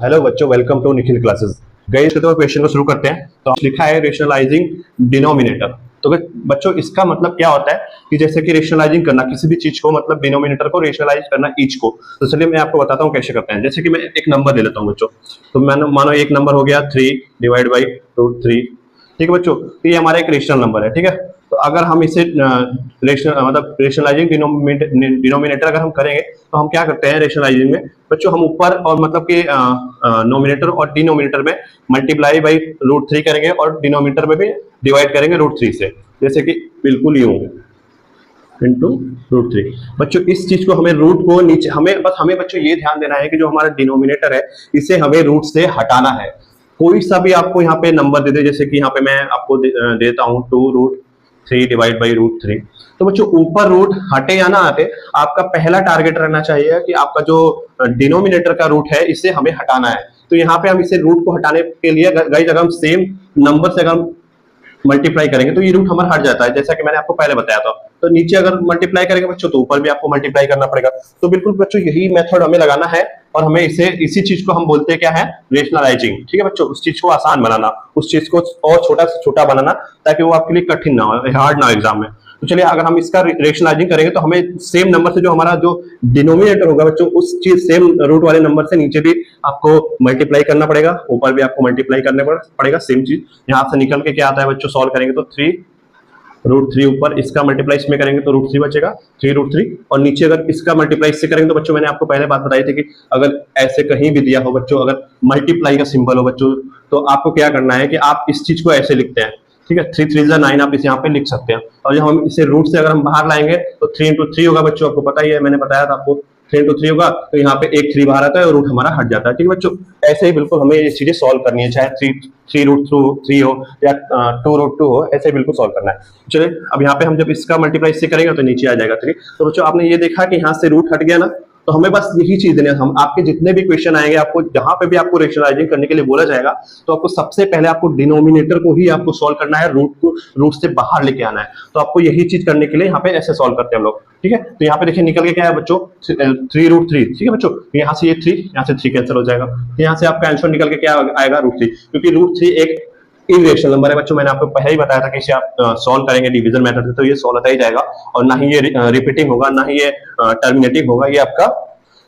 Hello बच्चों, welcome to Nikhil classes. गए तो क्वेश्चन को शुरू करते हैं। तो लिखा है रेशनलाइजिंग डिनोमिनेटर। तो बच्चों इसका मतलब क्या होता है कि जैसे कि रेशनलाइजिंग करना किसी भी चीज को, मतलब डिनोमिनेटर को रेशनलाइज करना ईच को। तो चलिए मैं आपको बताता हूँ कैसे करते हैं। जैसे कि मैं एक नंबर ले लेता हूँ बच्चों। तो मानो एक नंबर हो गया 3/√3। ठीक है बच्चों, तो ये हमारा एक रेशनल नंबर है। ठीक है, तो अगर हम इसे रेशनलाइजिंग डिनोमिनेटर अगर हम करेंगे तो हम क्या करते हैं रेशनलाइजिंग में बच्चों, हम ऊपर और मतलब कि नोमिनेटर और डिनोमिनेटर में मल्टीप्लाई बाई √3 करेंगे और डिनोमिनेटर में भी डिवाइड करेंगे √3 से। जैसे कि बिल्कुल यूं इंटू √3। बच्चों इस चीज को हमें रूट को नीचे, हमें बच्चों ये ध्यान देना है कि जो हमारा डिनोमिनेटर है इसे हमें रूट से हटाना है। कोई सा भी आपको यहाँ पे नंबर दे दे, जैसे कि यहाँ पे मैं आपको देता हूँ 2√3 डिवाइड बाई √3। तो बच्चों ऊपर रूट हटे या ना हटे, आपका पहला टारगेट रहना चाहिए कि आपका जो डिनोमिनेटर का रूट है इसे हमें हटाना है। तो यहाँ पे हम इसे रूट को हटाने के लिए गाइस अगर हम सेम नंबर से अगर हम मल्टीप्लाई करेंगे तो ये रूट हमारा हट जाता है, जैसा कि मैंने आपको पहले बताया था। तो नीचे अगर मल्टीप्लाई करेंगे बच्चों तो ऊपर भी आपको मल्टीप्लाई करना पड़ेगा। तो बिल्कुल बच्चों यही मेथड हमें लगाना है और हमें इसी चीज को हम बोलते हैं क्या है, रेशनलाइजिंग। ठीक है बच्चों, उस चीज को आसान बनाना, उस चीज को और छोटा से छोटा बनाना, ताकि वो आपके लिए कठिन ना हो, हार्ड ना हो एग्जाम में। तो चलिए अगर हम इसका रेशनलाइजिंग करेंगे तो हमें सेम नंबर से जो हमारा जो डिनोमिनेटर होगा बच्चों, उस चीज सेम रूट वाले नंबर से नीचे भी आपको मल्टीप्लाई करना पड़ेगा, ऊपर भी आपको मल्टीप्लाई करना पड़ेगा सेम चीज। यहां से निकल के क्या आता है बच्चों, सॉल्व करेंगे तो 3√3 ऊपर, इसका मल्टीप्लाई इसमें करेंगे तो √3 बचेगा, 3√3। और नीचे अगर इसका मल्टीप्लाई इससे करेंगे तो बच्चों मैंने आपको पहले बात बताई थी कि अगर ऐसे कहीं भी दिया हो बच्चों, अगर मल्टीप्लाई का सिंबल हो बच्चों, तो आपको क्या करना है कि आप इस चीज को ऐसे लिखते हैं। ठीक है, 3×3=9 आप इसे यहाँ पे लिख सकते हैं। और जब हम इसे रूट से अगर हम बाहर लाएंगे तो 3×3 होगा बच्चों, आपको पता ही है, मैंने बताया था आपको 3×3 होगा। तो यहाँ पे एक 3 बाहर आता है और रूट हमारा हट जाता है। ठीक है बच्चों, ऐसे ही बिल्कुल हमें ये चीजें सॉल्व करनी है, चाहे 3√3 हो या 2√2 हो, ऐसे बिल्कुल सॉल्व करना है। चलिए अब यहाँ पे हम जब इसका मल्टीप्लाई इससे करेंगे तो नीचे आ जाएगा 3। तो बच्चों आपने ये देखा कि यहाँ से रूट हट गया ना, तो हमें बस यही चीज देनी है। हम आपके जितने भी क्वेश्चन आएंगे, आपको जहां पे भी आपको रेशनलाइजिंग करने के लिए बोला जाएगा, तो आपको सबसे पहले आपको डिनोमिनेटर को ही आपको सॉल्व करना है, रूट को रूट से बाहर लेके आना है। तो आपको यही चीज करने के लिए यहाँ पे ऐसे सॉल्व करते हैं हम लोग। ठीक है, तो यहाँ पे देखिए निकल के क्या है बच्चों, 3√3। ठीक है बच्चों, यहाँ से ये 3, यहाँ से 3 कैंसिल हो जाएगा, तो यहाँ से आपका आंसर निकल के क्या आएगा, √3। क्योंकि √3 एक इरेशनल नंबर है बच्चों, मैंने आपको पहले ही बताया था कि इसे आप सॉल्व करेंगे डिवीजन मेथड से तो ये सॉल्व होता ही जाएगा, और ना ही ये रिपीटिंग होगा, ना ही ये टर्मिनेटिंग होगा, ये आपका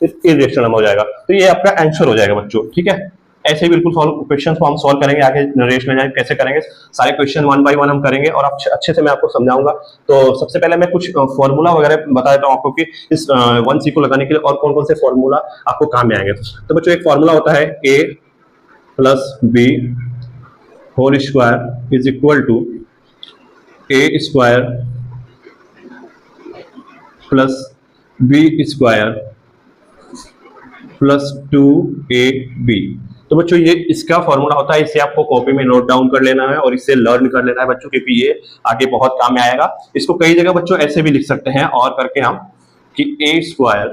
इरेशनल नंबर हो जाएगा। तो ये आपका आंसर हो जाएगा बच्चों। ठीक है, ऐसे ही बिल्कुल क्वेश्चन को हम सॉल्व करेंगे आगे। रेशनलाइज कैसे करेंगे, सारे क्वेश्चन 1 बाय 1 हम करेंगे और अच्छे से मैं आपको समझाऊंगा। तो सबसे पहले मैं कुछ फॉर्मूला वगैरह बता देता हूँ आपको कि इस 1C को लगाने के लिए और कौन कौन से फॉर्मूला आपको काम में आएंगे। तो बच्चों एक फॉर्मूला होता है a + b whole square is equal to a² + b² + 2ab। तो बच्चों ये इसका फॉर्मूला होता है, इसे आपको कॉपी में नोट डाउन कर लेना है और इसे लर्न कर लेना है बच्चों, क्योंकि ये आगे बहुत काम में आएगा। इसको कई जगह बच्चों ऐसे भी लिख सकते हैं और करके हम कि a²,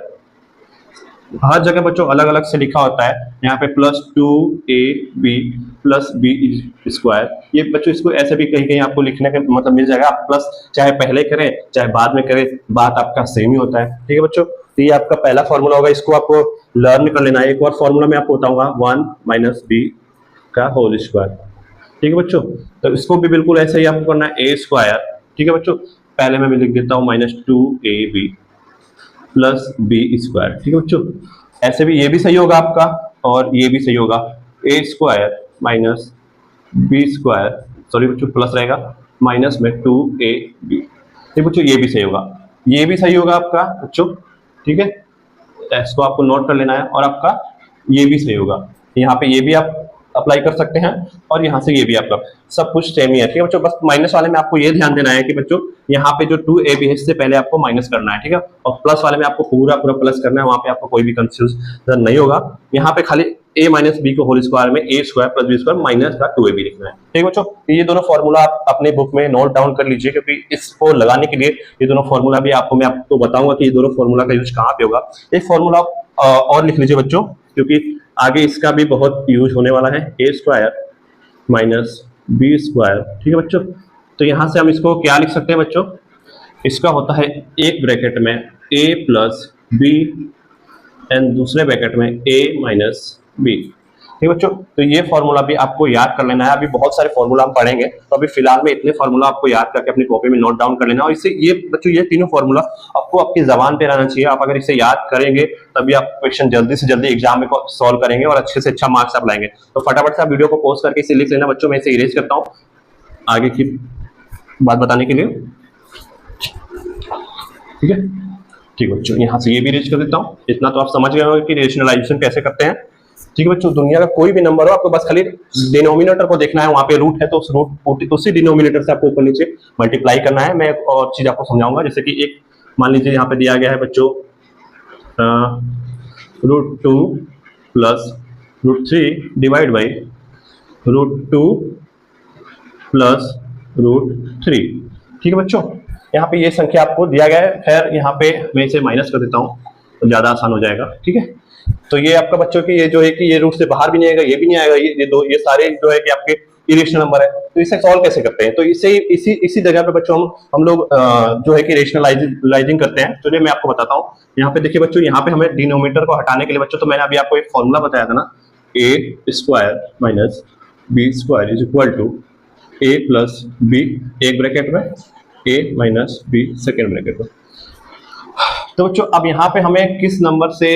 हर जगह बच्चों अलग अलग से लिखा होता है, यहाँ पे +2ab + b²। ये बच्चों इसको ऐसे भी कहीं कहीं आपको लिखने का मतलब मिल जाएगा। आप प्लस चाहे पहले करें चाहे बाद में करें, बात आपका सेम ही होता है। ठीक है बच्चों, तो ये आपका पहला फॉर्मूला होगा, इसको आपको लर्न कर लेना है। एक और फॉर्मूला मैं आपको बताऊंगा, 1 - b का होल स्क्वायर। ठीक है बच्चों, तो इसको भी बिल्कुल ऐसे ही आपको करना है, a²। ठीक है बच्चों, पहले मैं लिख देता हूँ -2ab + b²। ठीक है बच्चों, ऐसे भी ये भी सही होगा आपका और ये भी सही होगा, a² - b², सॉरी बच्चों प्लस रहेगा, माइनस में 2ab। ठीक बच्चों, ये भी सही होगा, ये भी सही होगा आपका बच्चों। ठीक है, इसको आपको नोट कर लेना है और आपका ये भी सही होगा। यहाँ पे ये भी आप अप्लाई कर सकते हैं और यहाँ से ये भी आपका सब कुछ सेम ही है। ठीक है बच्चों, बस माइनस वाले में आपको ये ध्यान देना है कि बच्चों यहाँ पे जो 2ab है इससे पहले आपको माइनस करना है। ठीक है, और प्लस वाले में आपको पूरा प्लस करना है, वहां पे आपको कोई भी कंफ्यूजन नहीं होगा। यहाँ पे खाली a - b को होल स्क्वायर में a² + b² माइनस का 2ab लिखना है। ठीक है बच्चों, ये दोनों फॉर्मूला आप अपने बुक में नोट डाउन कर लीजिए, क्योंकि इसको लगाने के लिए ये दोनों फॉर्मूला भी मैं आपको बताऊंगा कि ये दोनों फॉर्मूला का यूज कहाँ पे होगा। एक फॉर्मूला और लिख लीजिए बच्चों, क्योंकि आगे इसका भी बहुत यूज होने वाला है, a² - b²। ठीक है बच्चों, तो यहां से हम इसको क्या लिख सकते हैं बच्चों, इसका होता है एक ब्रैकेट में a + b एंड दूसरे ब्रैकेट में a - b। ठीक है बच्चों, तो ये फॉर्मूला भी आपको याद कर लेना है। अभी बहुत सारे फॉर्मूला हम पढ़ेंगे, तो अभी फिलहाल में इतने फॉर्मूला आपको याद करके अपनी कॉपी में नोट डाउन कर लेना। और इससे ये बच्चों, ये तीनों फॉर्मूला आपको आपकी जबान पे रहना चाहिए। आप अगर इसे याद करेंगे तभी आप क्वेश्चन जल्दी से जल्दी एग्जाम में सॉल्व करेंगे और अच्छे से अच्छा मार्क्स आप लाएंगे। तो फटाफट से आप वीडियो को पॉज करके इसे लिख लेना बच्चों। मैं इसे इरेज करता हूँ आगे की बात बताने के लिए। ठीक है, ठीक बच्चों, यहाँ से ये भी इरेज कर देता हूँ। इतना तो आप समझ गए होंगे कि रेशनलाइजेशन कैसे करते हैं। ठीक है बच्चों, दुनिया का कोई भी नंबर हो, आपको बस खाली डिनोमिनेटर को देखना है, वहां पे रूट है तो उस रूट उसी डिनोमिनेटर से आपको ऊपर नीचे मल्टीप्लाई करना है। मैं एक और चीज आपको समझाऊंगा, जैसे कि एक मान लीजिए यहाँ पे दिया गया है बच्चों √2 प्लस √3 डिवाइड बाई √2 प्लस √3। ठीक है बच्चों, यहाँ पे ये संख्या आपको दिया गया है। खैर यहाँ पे मैं इसे माइनस कर देता हूँ तो ज्यादा आसान हो जाएगा। ठीक है, तो ये आपका बच्चों की ये जो है कि ये रूट से बाहर भी नहीं आएगा, ये भी नहीं आएगा, ये सारे जो है कि आपके इरेशनल नंबर है। तो इसे सॉल्व कैसे करते हैं, तो इसे इसी जगह पे बच्चों हम लोग जो है कि रेशनलाइजिंग करते हैं। चलिए मैं आपको बताता हूँ। यहाँ पे देखिए बच्चों, यहाँ पे हमें डिनोमिनेटर को हटाने के लिए बच्चों, तो मैंने अभी आपको एक फॉर्मूला बताया था ना, a² minus b² is equal to a plus b, एक ब्रैकेट में a minus b second bracket में। तो बच्चों अब यहाँ पे हमें किस नंबर से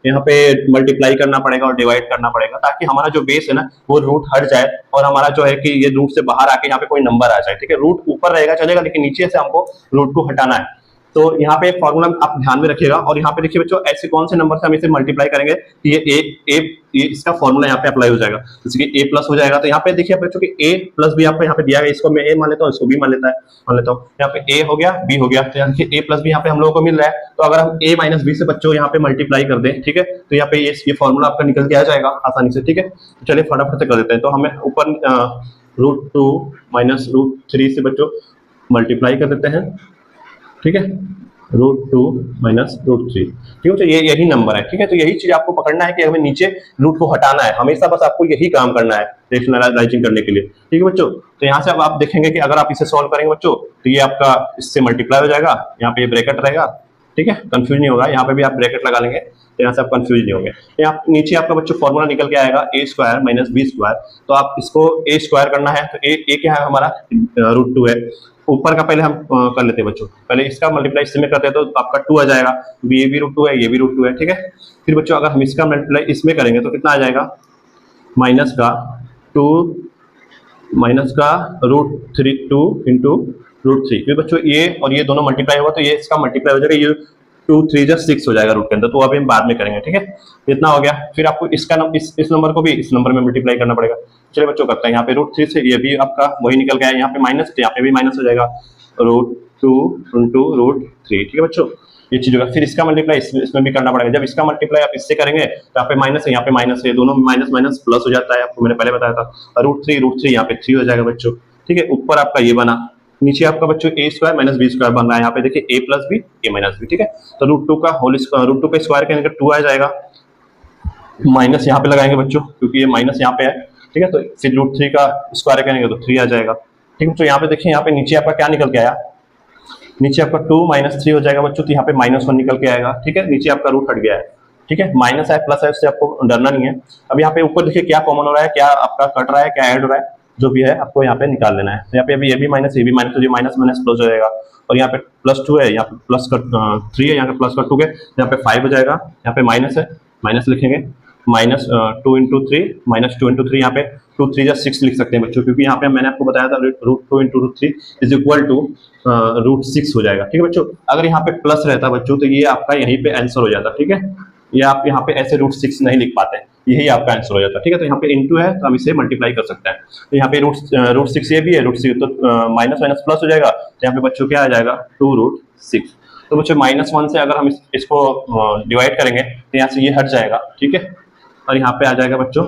यहाँ पे मल्टीप्लाई करना पड़ेगा और डिवाइड करना पड़ेगा, ताकि हमारा जो बेस है ना वो रूट हट जाए और हमारा जो है कि ये रूट से बाहर आके यहाँ पे कोई नंबर आ जाए। ठीक है, रूट ऊपर रहेगा चलेगा, लेकिन नीचे से हमको रूट को हटाना है। तो यहाँ पे एक फॉर्मूला आप ध्यान में रखिएगा। और यहाँ पे देखिए बच्चों, ऐसे कौन से नंबर से हम इसे मल्टीप्लाई करेंगे कि ये इसका फॉर्मूला यहाँ पे अप्लाई हो जाएगा। जैसे कि a प्लस हो जाएगा, तो यहाँ पे देखिए बच्चों कि a प्लस भी आपको यहाँ पे दिया गया, इसको मैं a मान लेता हूँ, इसको b मान लेता हूँ। यहाँ पे a हो गया, b हो गया, तो यहाँ पे a प्लस भी यहाँ पे हम लोगों को मिल रहा है। तो अगर हम a माइनस b से बच्चों यहाँ पे मल्टीप्लाई कर दें, ठीक है, तो यहाँ पे ये फॉर्मूला आपका निकल के आ जाएगा आसानी से। ठीक है, चलिए फटाफट से कर देते हैं। तो हमें ऊपर √2 माइनस √3 से बच्चों मल्टीप्लाई कर देते हैं। ठीक है, √2 माइनस √3। ठीक है, तो ये यही नंबर है। ठीक है, तो यही चीज आपको पकड़ना है कि हमें नीचे रूट को हटाना है हमेशा, बस आपको यही काम करना है रेशनलाइजिंग करने के लिए। ठीक है बच्चों, तो यहाँ से अब आप देखेंगे कि अगर आप इसे सॉल्व करेंगे बच्चों, तो ये आपका इससे मल्टीप्लाई हो जाएगा, यहाँ पे ये ब्रैकेट रहेगा। ठीक है, कंफ्यूज नहीं होगा, यहाँ पे भी आप ब्रैकेट लगा लेंगे तो यहाँ से आप कंफ्यूज नहीं होंगे। यहाँ नीचे आपका बच्चों फॉर्मूला निकल के आएगा a² माइनस b²। तो आप इसको a² करना है, तो a क्या है हमारा √2 है। ऊपर का पहले हम कर लेते हैं बच्चों, पहले इसका मल्टीप्लाई इससे में करते हैं तो आपका 2 आ जाएगा, ये भी √2 है, ये भी √2 है। ठीक है, फिर बच्चों अगर हम इसका मल्टीप्लाई इसमें करेंगे तो कितना आ जाएगा, माइनस का √2 इंटू √3। फिर बच्चों ये और ये दोनों मल्टीप्लाई होगा तो ये इसका मल्टीप्लाई हो जाएगा, ये 2 3 जा 6 हो जाएगा रूट के अंदर, तो अभी हम बाद में करेंगे। ठीक है, इतना हो गया। फिर आपको इसका इस नंबर को भी इस नंबर में मल्टीप्लाई करना पड़ेगा। चलिए बच्चों करते हैं, यहाँ पे √3 से ये भी आपका वही निकल गया है, यहाँ पे माइनस, यहाँ पे भी माइनस हो जाएगा, √2 इंटू √3। ठीक है बच्चों, ये चीज होगा। फिर इसका मल्टीप्लाई इसमें भी करना पड़ेगा। जब इसका मल्टीप्लाई आप इससे करेंगे तो यहाँ पे माइनस है, यहाँ पे माइनस है, दोनों माइनस माइनस प्लस हो जाता है, आपको मैंने पहले बताया था। √3 यहाँ पे 3 हो जाएगा बच्चों। ठीक है, ऊपर आपका ये बना, नीचे आपका बच्चों a² माइनस b² बन रहा है। यहाँ पे देखिए a plus b, a minus b. ठीक है, तो √2 का स्क्वायर करेंगे 2 आ जाएगा, माइनस यहाँ पे लगाएंगे बच्चों क्योंकि ये माइनस यहाँ पे है। ठीक है, तो फिर √3 का स्क्वायर करेंगे तो 3 आ जाएगा। ठीक है, तो यहाँ पे देखिए, यहाँ पे नीचे आपका क्या निकल के आया, नीचे आपका 2 माइनस 3 हो जाएगा बच्चों, तो यहाँ पे -1 निकल के आएगा। ठीक है, नीचे आपका रूट हट गया है। ठीक है, माइनस है प्लस है, उससे आपको डरना नहीं है। अब यहाँ पे ऊपर देखिए क्या कॉमन हो रहा है, क्या आपका कट रहा है, क्या ऐड हो रहा है, जो भी है आपको यहाँ पे निकाल लेना है। तो यहाँ पे अभी ये भी माइनस, ये भी माइनस, तो ये माइनस माइनस प्लस हो जाएगा। और यहाँ पे +2 है, यहाँ पे प्लस का 3 है, यहाँ पे प्लस का 2 है, यहाँ पे 5 हो जाएगा। यहाँ पे माइनस है, माइनस लिखेंगे, -2 इंटू 3, -2 इंटू 3, यहाँ पे 2 3 जा 6 लिख सकते हैं बच्चों, क्योंकि यहाँ पे मैंने आपको बताया था √2 इंटू √3 इज इक्वल टू √6 हो जाएगा। ठीक है बच्चों, अगर यहाँ पे प्लस रहता बच्चों तो ये आपका यहीं पे आंसर हो जाता। ठीक है, ये आप यहाँ पे ऐसे √6 नहीं लिख पाते, यही आपका आंसर हो जाता। ठीक है, तो यहाँ पे इंटू है तो हम इसे मल्टीप्लाई कर सकते हैं। तो यहाँ पे √6 ये भी है, √6 तो माइनस माइनस प्लस हो जाएगा, तो यहाँ पे बच्चों क्या आ जाएगा 2√6। तो बच्चों -1 से अगर हम इसको डिवाइड करेंगे तो यहाँ से ये हट जाएगा। ठीक है, और यहाँ पे आ जाएगा बच्चों,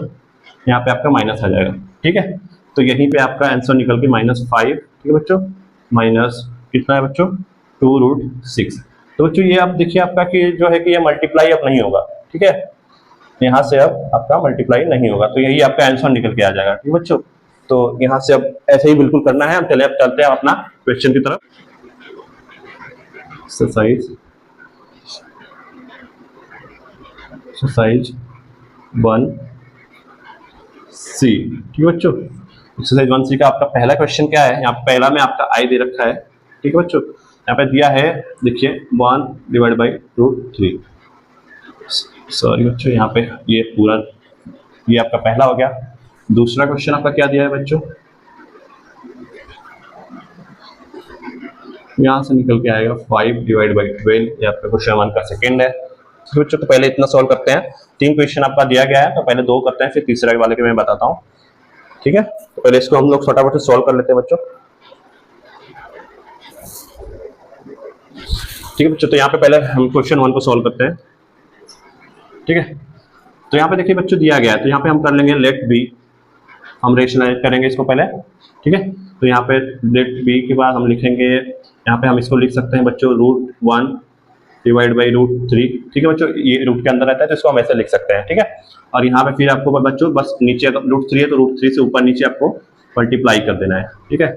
यहाँ पे आपका माइनस आ जाएगा। ठीक है, तो यहीं पे आपका आंसर निकल के -5। ठीक है बच्चों, माइनस कितना है बच्चों 2√6। तो बच्चों ये आप देखिए आपका कि जो है कि ये मल्टीप्लाई अब नहीं होगा। ठीक है, यहाँ से अब आपका मल्टीप्लाई नहीं होगा, तो यही आपका आंसर निकल के आ जाएगा। ठीक है बच्चों, तो यहाँ से अब ऐसे ही बिल्कुल करना है। हम चलते हैं अपना क्वेश्चन की तरफ। एक्सरसाइज 1 सी। ठीक है बच्चों, एक्सरसाइज 1C का आपका पहला क्वेश्चन क्या है, यहाँ पहला में आपका आई दे रखा है। ठीक है बच्चों, यहाँ पे दिया है, देखिए 1/√3। सॉरी बच्चों, यहाँ पे ये पूरा, ये आपका पहला हो गया। दूसरा क्वेश्चन आपका क्या दिया है बच्चों, यहाँ से निकल के आएगा 5/12, ये आपका क्वेश्चन 1 का सेकंड है। तो बच्चों तो पहले इतना सॉल्व करते हैं, 3 क्वेश्चन आपका दिया गया है, तो पहले 2 करते हैं, फिर तीसरे वाले के मैं बताता हूँ। ठीक है, तो पहले इसको हम लोग फटाफट से सॉल्व कर लेते हैं बच्चों। ठीक है बच्चों, तो यहाँ पे पहले हम क्वेश्चन 1 को सॉल्व करते हैं। ठीक है, तो यहाँ पे देखिए बच्चों दिया गया है, तो यहाँ पे हम कर लेंगे लेट बी, हम रेशनलाइज करेंगे इसको पहले। ठीक है, तो यहाँ पे लेट बी के बाद हम लिखेंगे, यहाँ पे हम इसको लिख सकते हैं बच्चों √1/√3। ठीक है बच्चों, ये रूट के अंदर रहता है तो इसको हम ऐसे लिख सकते हैं। ठीक है, और यहाँ पे फिर आपको बच्चों बस नीचे अगर √3 है तो √3 से ऊपर नीचे आपको मल्टीप्लाई कर देना है। ठीक है,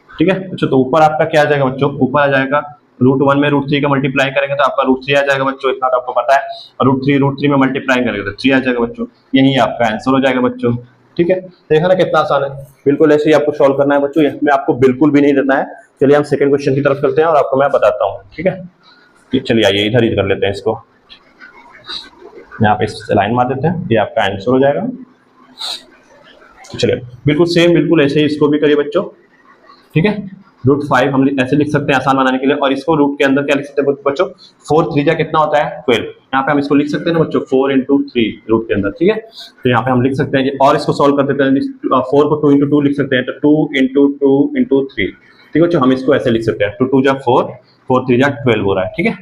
ठीक है बच्चों, तो ऊपर आपका क्या आ जाएगा बच्चों, ऊपर आ जाएगा √1 में √3 का मल्टीप्लाई करेंगे तो आपका √3 आ जाएगा बच्चों, इतना तो आपको पता है। और √3 में मल्टीप्लाई करेंगे तो 3 आ जाएगा बच्चों, यही आपका आंसर हो जाएगा बच्चों। ठीक है, देखा ना कितना आसान है, बिल्कुल ऐसे ही आपको सॉल्व करना है बच्चों, इसमें आपको बिल्कुल भी नहीं देना है। चलिए हम सेकंड क्वेश्चन की तरफ चलते हैं और आपको मैं बताता हूँ। ठीक है, चलिए आइए इधर ही कर लेते हैं इसको, यहाँ पे इस लाइन मार देते हैं, ये आपका आंसर हो जाएगा। तो चलिए बिल्कुल सेम, बिल्कुल ऐसे ही इसको भी करिए बच्चों। ठीक है, √5 हम ऐसे लिख सकते हैं आसान बनाने के लिए, और इसको रूट के अंदर क्या लिख सकते हैं बच्चों, 4×3 कितना होता है 12। यहाँ पे हम इसको लिख सकते हैं ना बच्चों 4×3 रूट के अंदर। ठीक है, तो यहाँ पे हम लिख सकते हैं, और इसको सॉल्व कर देते हैं, 4 को 2×2 लिख सकते हैं, तो 2×2×3। ठीक है बच्चों, हम इसको ऐसे लिख सकते हैं 2×2 = 4, 4×3 = 12 हो रहा है। ठीक है,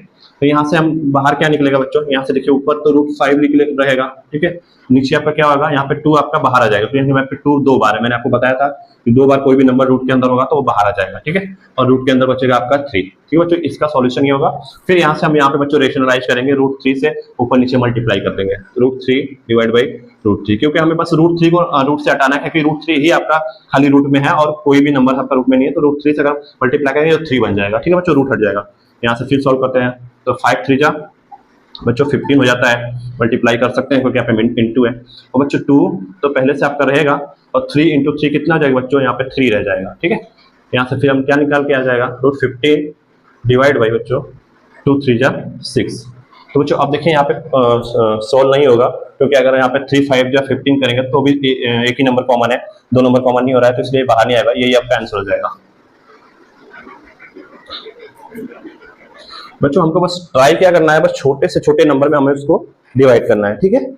तो यहाँ से हम बाहर क्या निकलेगा बच्चों, यहाँ से देखिए ऊपर तो √5 निकले रहेगा। ठीक है, नीचे आपका क्या होगा, यहाँ पे 2 आपका बाहर आ जाएगा, तो यहाँ पे 2 2 बार है, मैंने आपको बताया था कि 2 बार कोई भी नंबर रूट के अंदर होगा तो वो बाहर आ जाएगा। ठीक है, और रूट के अंदर बचेगा आपका 3। ठीक है बच्चों, इसका सॉल्यूशन ये होगा। फिर यहाँ से हम यहाँ पे बच्चों रेशनलाइज करेंगे, √3 से ऊपर नीचे मल्टीप्लाई कर देंगे, √3/√3, क्योंकि हमें बस √3 को रूट से हटाना है, क्योंकि √3 ही आपका खाली रूट में है और कोई भी नंबर आपका रूट में नहीं है, तो √3 से अगर मल्टीप्लाई करेंगे तो 3 बन जाएगा। ठीक है बच्चों, रूट हट जाएगा। यहाँ से फिर सॉल्व करते हैं, तो 5×3 बच्चों 15 हो जाता है, मल्टीप्लाई कर सकते हैं क्योंकि यहाँ पे इंटू है। और बच्चों 2 तो पहले से आपका रहेगा, और 3×3 कितना आ जाएगा बच्चों, यहाँ पे 3 रह जाएगा। ठीक है, यहाँ से फिर हम क्या निकाल के आ जाएगा, √15 डिवाइड बाई बच्चों 2×3 = 6। तो बच्चों अब देखिए यहाँ पे सॉल्व नहीं होगा, क्योंकि अगर यहाँ पे 3 5 × 15 करेंगे तो भी एक ही नंबर कॉमन है, 2 नंबर कॉमन नहीं हो रहा है, तो इसलिए बाहर नहीं आएगा, यही आपका आंसर हो जाएगा। बच्चों हमको बस ट्राई क्या करना है, बस छोटे से छोटे नंबर में हमें उसको डिवाइड करना है। ठीक है,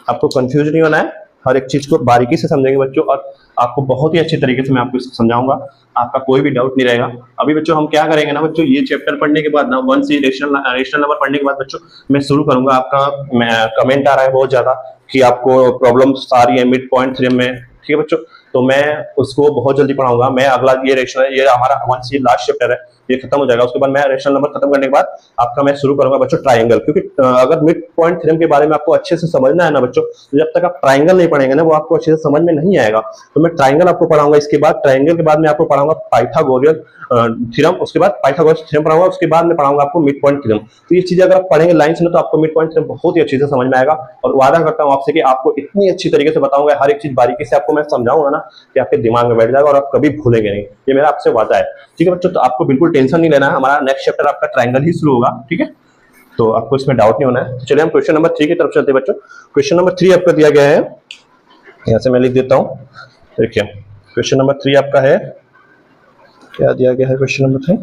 आपको कंफ्यूज नहीं होना है, हर एक चीज को बारीकी से समझेंगे बच्चों, और आपको बहुत ही अच्छी तरीके से मैं आपको समझाऊंगा, आपका कोई भी डाउट नहीं रहेगा। अभी बच्चों हम क्या करेंगे ना बच्चों, ये चैप्टर पढ़ने के बाद ना 1C रेशनल नंबर पढ़ने के बाद बच्चों मैं शुरू करूंगा, आपका कमेंट आ रहा है बहुत ज्यादा कि आपको प्रॉब्लम्स आ रही है मिड पॉइंट थ्योरम में। ठीक है बच्चों, तो मैं उसको बहुत जल्दी पढ़ाऊंगा। मैं अगला ये हमारा 1C लास्ट चैप्टर है, ये खत्म हो जाएगा, उसके बाद मैं रेशनल नंबर खत्म करने के बाद आपका मैं शुरू करूंगा बच्चों ट्रायंगल, क्योंकि अगर मिड पॉइंट थ्योरम के बारे में आपको अच्छे से समझना है ना बच्चों, तो जब तक आप ट्रायंगल नहीं पढ़ेंगे ना वो आपको अच्छे से समझ में नहीं आएगा। तो मैं ट्रायंगल आपको पढ़ाऊंगा, इसके बाद ट्रायंगल के बाद मैं आपको पढ़ाऊंगा पाइथागोरियन थ्योरम, उसके बाद पाइथागोरस थ्योरम पढ़ाऊंगा, उसके बाद मैं पढ़ाऊंगा आपको मिड पॉइंट थ्योरम। तो ये चीजें अगर आप पढ़ेंगे लाइन से ना तो आपको मिड पॉइंट थ्योरम बहुत ही अच्छे से समझ में आएगा, और वादा करता हूं आपसे कि आपको इतनी अच्छी तरीके से बताऊंगा, हर एक चीज बारीकी से आपको मैं समझाऊंगा ना कि आपके दिमाग में बैठ जाएगा और आप कभी भूलेंगे नहीं, ये मेरा आपसे वादा है। ठीक है बच्चों, तो आपको बिल्कुल टेंशन नहीं लेना है, हमारा नेक्स्ट चैप्टर आपका ट्रायंगल ही शुरू होगा। ठीक है, तो आपको इसमें डाउट नहीं होना है। तो चलिए हम क्वेश्चन नंबर 3 की तरफ चलते हैं बच्चों। क्वेश्चन नंबर 3 आपका दिया गया है, यहाँ से मैं लिख देता हूँ। देखिए क्वेश्चन नंबर 3 आपका है, क्या दिया गया है क्वेश्चन नंबर 3।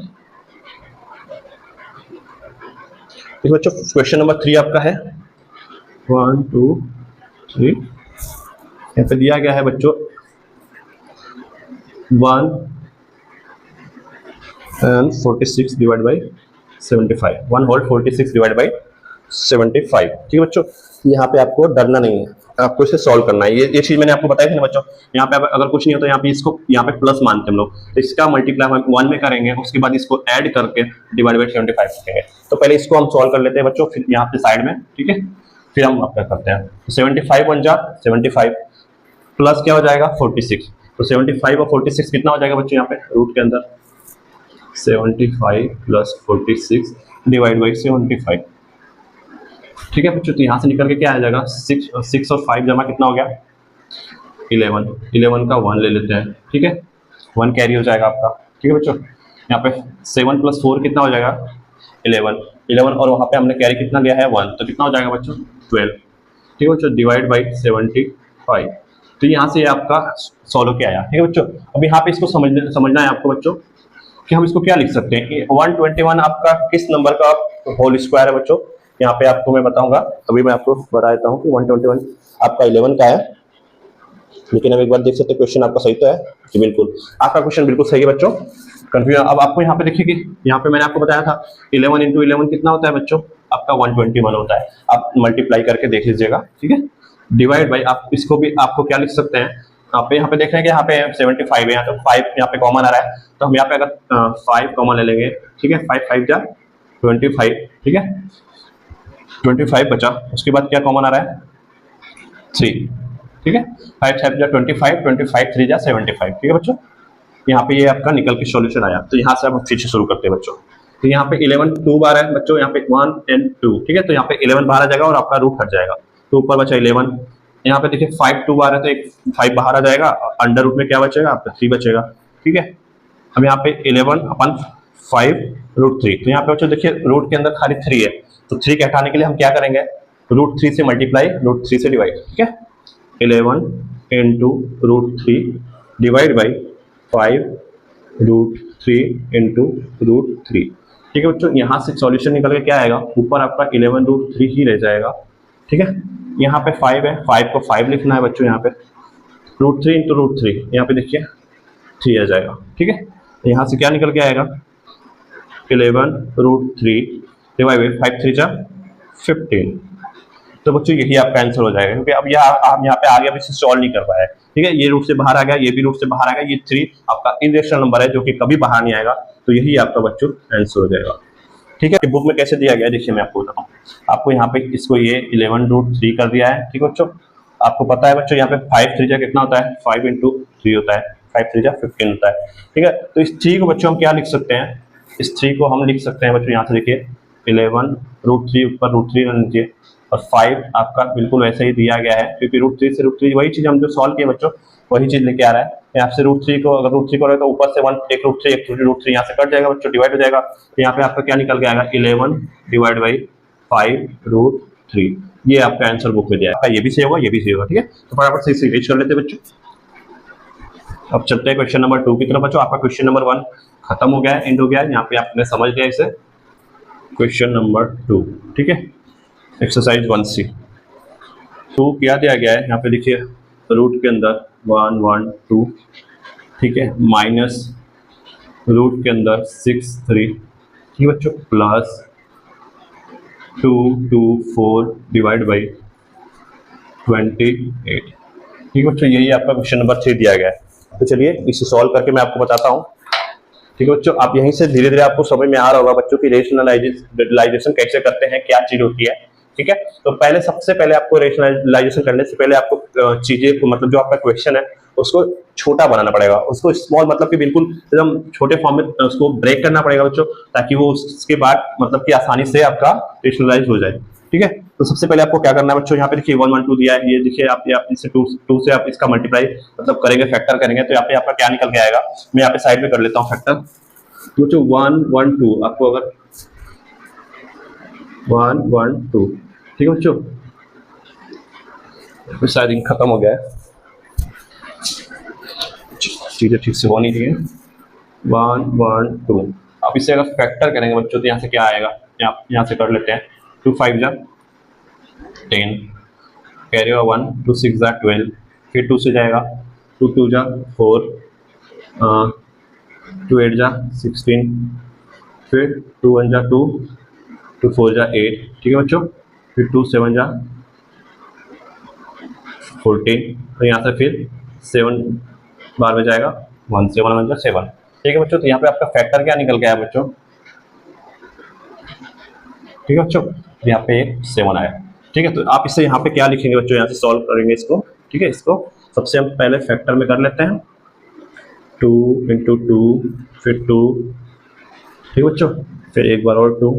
देखिए बच्चों क्वेश्चन नंबर 3 आपका है 1 2 3, यहाँ पे दिया गया है बच्चों 1/46 डिवाइड बाई 75, 1/46 डिवाइड बाई 75। ठीक है बच्चों, यहाँ पे आपको डरना नहीं है, आपको इसे सॉल्व करना है। ये चीज मैंने आपको बताई थी ना बच्चों, यहाँ पे अगर कुछ नहीं होता, यहाँ पे इसको यहाँ पे प्लस मानते हैं हम लोग, तो इसका मल्टीप्लाई हम 1 में करेंगे, उसके बाद इसको ऐड करके डिवाइड बाई 75 करेंगे। तो पहले इसको हम सॉल्व कर लेते हैं बच्चों, फिर यहाँ पे साइड में। ठीक है, फिर हम अपना करते हैं, 75 1 जा 75 प्लस क्या हो जाएगा 46, तो 75 और 46 कितना हो जाएगा बच्चों, यहाँ पे रूट के अंदर 75 + 46 डिवाइड बाई 75। ठीक है बच्चों, तो यहाँ से निकल के क्या आ जाएगा 6 और 5 जमा कितना हो गया 11 का 1 ले लेते हैं, ठीक है, 1 कैरी हो जाएगा आपका, ठीक है बच्चों। यहाँ पे 7 + 4 कितना हो जाएगा 11 और वहाँ पे हमने कैरी कितना लिया है 1, तो कितना हो जाएगा बच्चों 12, ठीक है बच्चों, डिवाइड बाई 75। तो यहाँ से आपका सॉल्व किया आया, ठीक है बच्चों। अब यहाँ पे इसको समझना है आपको बच्चों कि हम इसको क्या लिख सकते हैं कि 121 आपका किस नंबर का होल स्क्वायर है बच्चों। यहाँ पे आपको मैं बताऊंगा, अभी मैं आपको बता देता हूँ कि 121 आपका 11 का है, लेकिन अब एक बार देख सकते हैं क्वेश्चन आपका सही तो है कि बिल्कुल आपका क्वेश्चन बिल्कुल सही है बच्चों। कंफ्यूजन अब आपको यहाँ पे देखिए कि यहाँ पे मैंने आपको बताया था 11 × 11 कितना होता है बच्चों, आपका 121 होता है। आप मल्टीप्लाई करके देख लीजिएगा, ठीक है, डिवाइड बाई आप इसको भी आपको क्या लिख सकते हैं, यहाँ पे देख रहे हैं कि यहाँ पे 75 है, यहाँ तो 5 यहाँ पे कॉमन आ रहा है, तो हम यहाँ पे अगर 5 कॉमन ले लेंगे, ठीक है, 5 5 जा 25, ठीक है, 25 बचा, उसके बाद क्या कॉमन आ रहा है 3, ठीक है, 5 5 जा 25, 25 3 जा 75, ठीक है बच्चों। यहाँ पे ये आपका निकल के सॉल्यूशन आया। तो यहाँ से अब फिर से शुरू करते हैं बच्चों। तो यहाँ पे 11 2 बार है बच्चों, यहाँ पे 1 and 2, ठीक है, तो यहाँ पे 11 बाहर आ जाएगा और आपका रूट हट जाएगा, तो ऊपर बचा 11। यहाँ पे देखिए 5 2 बार है तो एक 5 बाहर आ जाएगा, अंडर रूट में क्या बचेगा आपका 3 बचेगा, ठीक है। अब यहाँ पे 11/5√3, तो यहाँ पे बच्चों देखिए रूट के अंदर खाली 3 है, तो 3 के हटाने के लिए हम क्या करेंगे, √3 से मल्टीप्लाई, √3 से डिवाइड, ठीक है, 11 × √3 डिवाइड बाई 5√3 × √3, ठीक है बच्चों। यहाँ से सॉल्यूशन निकल के क्या आएगा, ऊपर आपका 11√3 ही रह जाएगा, ठीक है। यहाँ पे 5 है, 5 को 5 लिखना है बच्चों, यहाँ पे √3 × √3, यहाँ पे देखिए 3 आ जाएगा, ठीक है। यहाँ से क्या निकल के आएगा 11√3 डिवाइड बाई 5 3 जा 15, तो बच्चों यही आपका आंसर हो जाएगा, क्योंकि अब हम यहाँ पे आगे अब इसे सॉल्व नहीं कर पाए, ठीक है। ये रूट से बाहर आ गया, ये भी रूट से बाहर आ गया, ये 3 आपका इरेशनल नंबर है जो कि कभी बाहर नहीं आएगा, तो यही आपका बच्चों आंसर हो जाएगा, ठीक है। बुक में कैसे दिया गया है देखिए, मैं आपको बताऊँ, आपको यहाँ पे इसको ये 11√3 कर दिया है, ठीक है बच्चों। आपको पता है बच्चों यहाँ पे 5 3 जा कितना होता है, 5 × 3 होता है, 5 3 जा 15 होता है, ठीक है। तो इस 3 को बच्चों हम क्या लिख सकते हैं, इस 3 को हम लिख सकते हैं बच्चों, यहाँ से देखिए 11√3 ऊपर √3 रख लीजिए, और 5 आपका बिल्कुल वैसे ही दिया गया है, क्योंकि √3 से √3 वही चीज हम जो सॉल्व किए बच्चों वही चीज लेके आ रहा है। यहाँ से √3 को अगर √3 को रहे तो ऊपर से 1 एक √3 एक √3 यहाँ से कट जाएगा बच्चों, डिवाइड हो जाएगा, तो यहाँ पे आपका क्या निकल के आएगा 11 डिवाइड बाई 5√3, ये आपका आंसर बुक में दिया है। आपका ये भी सही होगा, ये भी सही होगा, ठीक है। तो फटाफट से रीच कर लेते हैं बच्चों। अब चलते हैं क्वेश्चन नंबर 2 की तरफ बच्चों। आपका क्वेश्चन नंबर 1 खत्म हो गया है, एंड हो गया है, यहाँ पे आपने समझ लिया इसे। क्वेश्चन नंबर 2, ठीक है, एक्सरसाइज 1C 2 क्या दिया गया है, यहाँ पे देखिए रूट के अंदर 1 1 2, ठीक है, माइनस रूट के अंदर 6 3, ठीक है बच्चों, प्लस 2 2 4 डिवाइड बाई 28, ठीक है बच्चों। यही आपका क्वेश्चन नंबर 3 दिया गया है। तो चलिए इसे सॉल्व करके मैं आपको बताता हूँ, ठीक है बच्चों। आप यहीं से धीरे धीरे आपको समझ में आ रहा होगा बच्चों की रेशनलाइजेशन कैसे करते हैं, क्या चीज होती है, ठीक है। तो पहले सबसे पहले आपको रेशनलाइजेशन करने से पहले आपको चीजें को मतलब जो आपका क्वेश्चन है उसको छोटा बनाना पड़ेगा, उसको स्मॉल मतलब कि बिल्कुल एकदम छोटे फॉर्म में उसको ब्रेक करना पड़ेगा बच्चों, ताकि वो उसके बाद मतलब कि आसानी से आपका रेशनलाइज हो जाए, ठीक है। तो सबसे पहले आपको क्या करना है बच्चों, यहाँ पे देखिए 1 1 2 दिया है, ये देखिए आप इससे 2 से आप इसका मल्टीप्लाई मतलब करेंगे, फैक्टर करेंगे, तो यहाँ पे आपका क्या निकल के आएगा, मैं यहाँ पे साइड में कर लेता हूँ फैक्टर। तो बच्चों 1 1 2 आपको अगर 1 1 2, ठीक है बच्चों, शायद खत्म हो गया है, चीजें ठीक से हो नहीं रही है। 1 1 2 आप इसे अगर फैक्टर करेंगे बच्चों तो यहाँ से क्या आएगा, यहाँ से कर लेते हैं, 2 5 जा 10, कैरी 1 2 6 जा 12, फिर 2 से जाएगा, 2 2 जा 4, 2 8 जा 16, फिर 2 1 जा 2, 2 4 जा 8, ठीक है बच्चों, फिर 2 7 जा 14, तो यहाँ से फिर 7 बार में जाएगा, 1 7 1 जा 7, ठीक है बच्चों। तो यहाँ पे आपका फैक्टर क्या निकल गया बच्चों, ठीक है बच्चों, यहाँ पे 7 आया, ठीक है। तो आप इसे यहाँ पे क्या लिखेंगे बच्चों, यहाँ से सॉल्व करेंगे इसको, ठीक है। इसको सबसे हम पहले फैक्टर में कर लेते हैं, 2 × 2, फिर 2, ठीक है बच्चों, फिर एक बार और 2,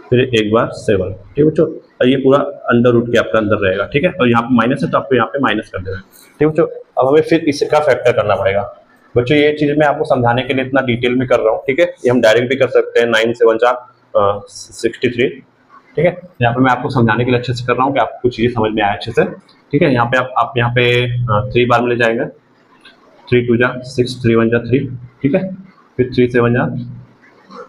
फिर एक बार 7, ठीक है बच्चों। और ये पूरा अंडर रूट के आपका अंदर रहेगा, ठीक है। और यहाँ पे माइनस है तो आपको यहाँ पे माइनस कर देना, ठीक है बच्चों। अब हमें फिर इसका फैक्टर करना पड़ेगा बच्चों। ये चीज मैं आपको समझाने के लिए इतना डिटेल में कर रहा हूँ, ठीक है। ये हम डायरेक्ट भी कर सकते हैं, 9 7 जा 63, ठीक है। यहाँ पे मैं आपको समझाने के लिए अच्छे से कर रहा हूँ कि आपको चीजें समझ में आए अच्छे से, ठीक है। यहाँ पे आप यहाँ पे 3 बार में ले जाएंगे, 3 2 जा 6, 3 1 जा 3, ठीक है। फिर 3 7 जा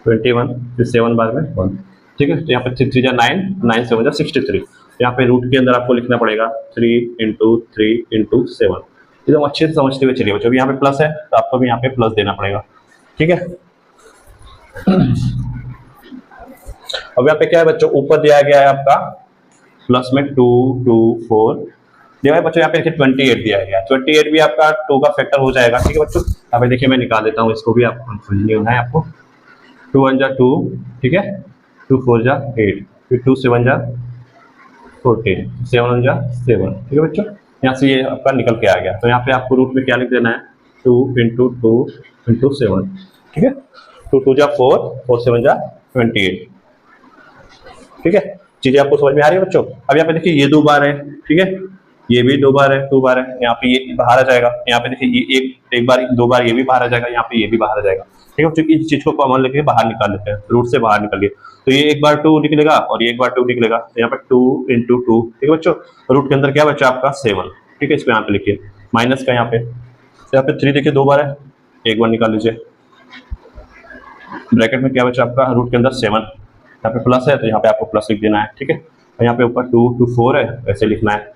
21, फिर 7 बार में 1, ठीक है। तो यहाँ पे 3 3 जा 9, 9 7 जा 63। यहाँ पे रूट के अंदर आपको लिखना पड़ेगा 3 × 3 × 7। एकदम अच्छे से समझते हुए चलिए बच्चों। अभी यहाँ पे प्लस है तो आपको भी यहाँ पे प्लस देना पड़ेगा, ठीक है। अब यहाँ पे क्या है बच्चों, ऊपर दिया गया है आपका प्लस में 2 2 4 दिया है बच्चों। यहाँ पे देखिए 28 दिया गया है, 28 भी आपका 2 का फैक्टर हो जाएगा, ठीक है बच्चों। यहाँ पे देखिए मैं निकाल देता हूँ इसको भी, आपको कंफ्यूजन नहीं होना है आपको। 2 1 जा 2, ठीक है। 2 4 जा 8, फिर 2 7 जा 14, 7 1 जा 7, ठीक है बच्चों। यहाँ से ये आपका निकल के आ गया। तो यहाँ पे आपको रूट में क्या लिख देना है, 2 × 2 × 7, ठीक है। 2 2 जा 4, 4 7 जा 28, ठीक है। चीजें आपको समझ में आ रही है बच्चों। अब यहाँ पे देखिए ये 2 बार है, ठीक है। ये भी 2 बार है, 2 बार है। यहाँ पे ये बाहर आ जाएगा। यहाँ पे देखिए ये एक बार 2 बार ये भी बाहर आ जाएगा, यहाँ पे ये भी बाहर आ जाएगा, ठीक है बच्चों। इस चीज को कॉमन लेके बाहर निकाल लेते हैं, रूट से बाहर निकल गए तो ये एक बार 2 निकलेगा और ये एक बार 2 निकलेगा। तो यहाँ पे 2 × 2, ठीक है बच्चों। रूट के अंदर क्या बच्चा आपका 7, ठीक है। इसको यहाँ पे लिखिए माइनस का, यहाँ पे 3 देखिए 2 बार है, एक बार निकाल लीजिए। ब्रैकेट में क्या बच्चा आपका रूट के अंदर 7, यहाँ पे प्लस है तो यहाँ पे आपको प्लस लिख देना है, ठीक है। और यहाँ पे ऊपर 2 2 4 है, ऐसे लिखना है।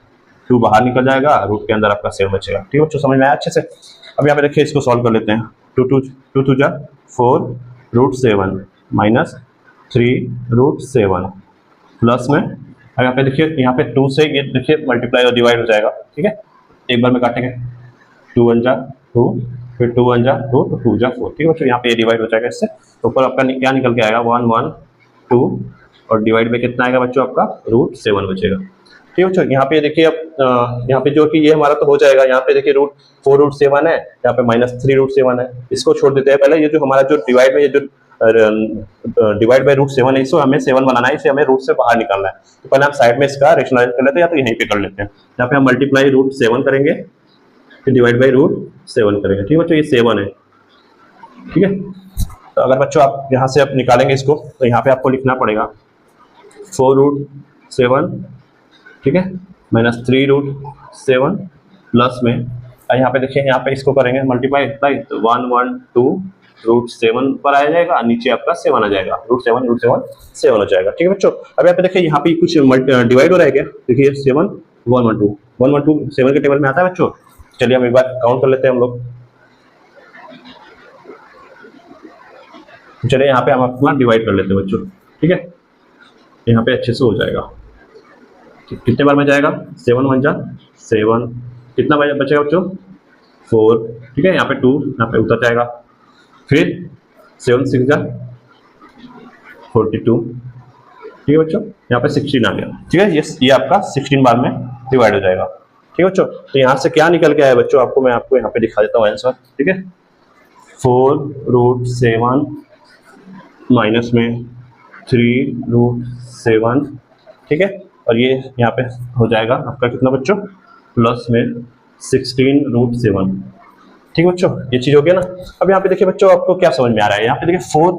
2 बाहर निकल जाएगा, रूट के अंदर आपका 7 बचेगा, ठीक है बच्चों। समझ में आया अच्छे से। अब यहाँ पे देखिए इसको सॉल्व कर लेते हैं। 2 2 जा 4 √7 माइनस 3 √7 प्लस में। अब यहाँ पे देखिए, यहाँ पे 2 से ये देखिए मल्टीप्लाई और डिवाइड हो जाएगा, ठीक है। एक बार में काटेंगे, 2 1 जा 2, फिर 2 1 जा 2, तो 2 जा 4, ठीक है बच्चों। यहाँ पे ये डिवाइड हो जाएगा इससे, तो ऊपर आपका क्या निकल के आएगा 1 1 2, और डिवाइड में कितना आएगा बच्चों आपका √7 बचेगा, ठीक है बच्चों। यहाँ पे देखिए अब यहाँ पे जो कि ये हमारा तो हो जाएगा। यहाँ पे देखिए √4 √7 है, यहाँ पे -3 √7 है। इसको छोड़ देते हैं पहले। ये जो हमारा जो डिवाइड में ये जो डिवाइड बाय √7 है, इसको हमें 7 बनाना है, इसे हमें रूट से बाहर निकालना है। तो पहले हम साइड में इसका रेशनलाइज कर लेते हैं, या तो यहीं पे कर लेते हैं। यहाँ पे हम मल्टीप्लाई √7 करेंगे, फिर डिवाइड बाई √7 करेंगे, ठीक है बच्चों। ये 7 है, ठीक है। तो अगर बच्चों आप यहाँ से आप निकालेंगे इसको, तो यहाँ पे आपको लिखना पड़ेगा 4 √7, ठीक है, -3 √7 प्लस में। यहाँ पे देखिए, यहाँ पे इसको करेंगे मल्टीप्लाई, तो 1 1 2 √7 पर आ जाएगा, नीचे आपका 7 आ जाएगा, √7 7 हो जाएगा, ठीक है बच्चों। अब यहाँ पे देखिए, यहाँ पे कुछ डिवाइड हो रहा है क्या, देखिए 7 1 1 2 1 1 2 7 के टेबल में आता है बच्चों। चलिए हम एक बार काउंट कर लेते हैं हम लोग। चलिए यहाँ पे हम अपना डिवाइड कर लेते हैं बच्चों, ठीक है। यहाँ पे अच्छे से हो जाएगा। कितने बार में जाएगा, 7 1 जा 7, कितना बचेगा बच्चों 4, ठीक है। यहाँ पे 2 यहाँ पे उतर जाएगा, फिर 7 6 जा 42, ठीक है बच्चों। यहाँ पे 16 आ गया, ठीक है। ये आपका 16 बार में डिवाइड हो जाएगा, ठीक है बच्चों। तो यहाँ से क्या निकल के आया बच्चों, आपको मैं यहाँ पे दिखा देता हूँ आंसर, ठीक है। 4 √7 माइनस में 3 √7, ठीक है। और ये यहाँ पे हो जाएगा आपका कितना बच्चों, प्लस में 16 √7, ठीक है बच्चों। ये चीज हो गया ना। अब यहाँ पे देखिए बच्चों, आपको क्या समझ में आ रहा है, यहाँ पे देखिए 4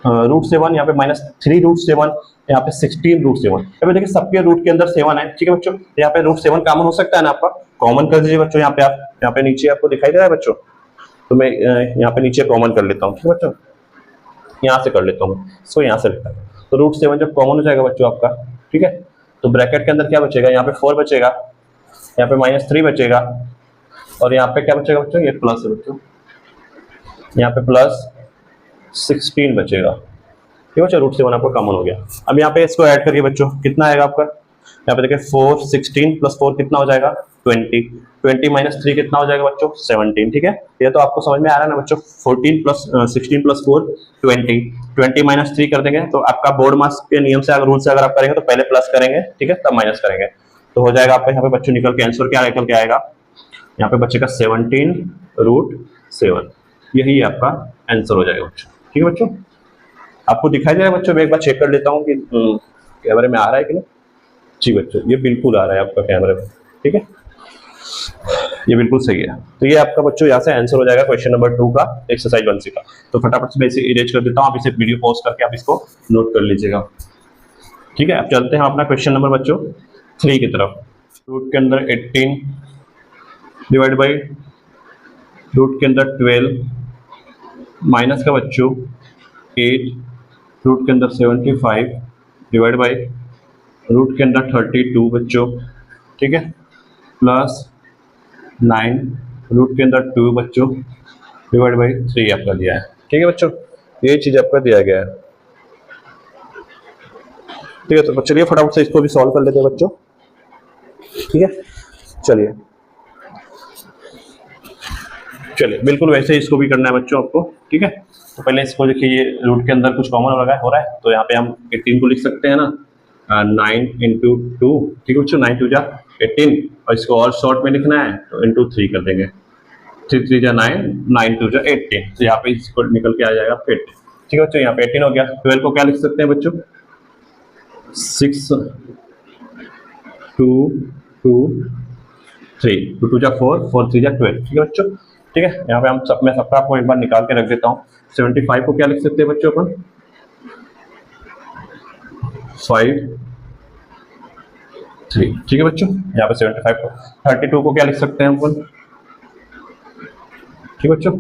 √7, यहाँ पे -3 √7, यहाँ पे 16 √7। यहाँ पे देखिए सबके रूट के अंदर 7 है, ठीक है बच्चों। यहाँ पे √7 कॉमन हो सकता है ना, आपका कॉमन कर दीजिए बच्चों। यहाँ पे आप यहाँ पे नीचे आपको दिखाई दे रहा है बच्चों, तो मैं यहाँ पे नीचे कॉमन कर लेता हूँ, ठीक है बच्चों। यहाँ से कर लेता हूँ, इसको यहाँ से लेता हूँ। तो √7 जब कॉमन हो जाएगा बच्चों आपका, ठीक है, तो ब्रैकेट के अंदर क्या बचेगा, यहाँ पे 4 बचेगा, यहाँ पे -3 बचेगा, और यहाँ पे क्या बचेगा बच्चों, ये प्लस है बच्चों, यहाँ पे प्लस 16 बचेगा, ठीक है बच्चों। √7 आपका कॉमन हो गया। अब यहाँ पे इसको ऐड करिए बच्चों, कितना आएगा आपका, यहाँ पे देखिए 4 16 + 4 कितना हो जाएगा 20, 20 - 3 कितना हो जाएगा बच्चों 17, ठीक है। ये तो आपको समझ में आ रहा है ना बच्चों। 16 + 4 20 - 3 कर देंगे, तो आपका बोर्ड मार्क्स के नियम से अगर रूल से अगर आप करेंगे तो पहले प्लस करेंगे, ठीक है, तब माइनस करेंगे, तो हो जाएगा आपका यहाँ पे बच्चों निकल के आंसर क्या निकल के आएगा, यहाँ पे बचेगा 17 √7। यही आपका आंसर हो जाएगा बच्चों, ठीक है बच्चों। आपको दिखाई दे रहा है बच्चों, मैं एक बार चेक कर लेता हूँ कि कैमरे में आ रहा है कि नहीं। जी बच्चों, ये बिल्कुल आ रहा है आपका कैमरे में, ठीक है, ये बिल्कुल सही है। तो ये आपका बच्चों यहाँ से आंसर हो जाएगा क्वेश्चन नंबर 2 का एक्सरसाइज 1 का। तो फटाफट से मैं इसे इरेज कर देता हूँ, आप इसे वीडियो पॉज करके आप इसको नोट कर लीजिएगा, ठीक है। अब चलते हैं अपना क्वेश्चन नंबर बच्चों 3 की तरफ। रूट के अंदर 18 डिवाइड बाई रूट के अंदर 12 माइनस का बच्चों 8 रूट के अंदर 75 डिवाइड बाई रूट के अंदर 32 बच्चों, ठीक है, प्लस 9 रूट के अंदर 2 बच्चों डिवाइड बाई 3 आपका दिया है, ठीक है बच्चों, ये चीज आपका दिया गया है, ठीक है। तो चलिए फटाफट से इसको भी सॉल्व कर लेते हैं बच्चों, ठीक है। चलिए बिल्कुल वैसे ही इसको भी करना है बच्चों आपको, ठीक है। तो पहले इसको देखिए, ये रूट के अंदर कुछ कॉमन लगा हो रहा है, तो यहाँ पे हम 18 को लिख सकते हैं ना, 9 इंटू 2, ठीक है बच्चों, 9 2 जा 18, और इसको और शॉर्ट में लिखना है तो इंटू 3 कर देंगे, 3 3 जा 9, 9 2 जा 18, तो यहाँ पे इसको निकल के आ जाएगा 18, ठीक है बच्चों। यहाँ पे 18 हो गया। 12 को क्या लिख सकते हैं बच्चों, 6 2 2 3, 2 2 जा 4, 4 3 जा 12, ठीक है बच्चों, ठीक है। यहाँ पे हम मैं सबका आपको एक बार निकाल के रख देता हूँ। 75 को क्या लिख सकते हैं बच्चों अपन, 5 3, ठीक है बच्चों। यहाँ पे 75 को 32 को क्या लिख सकते हैं अपन, ठीक है बच्चों,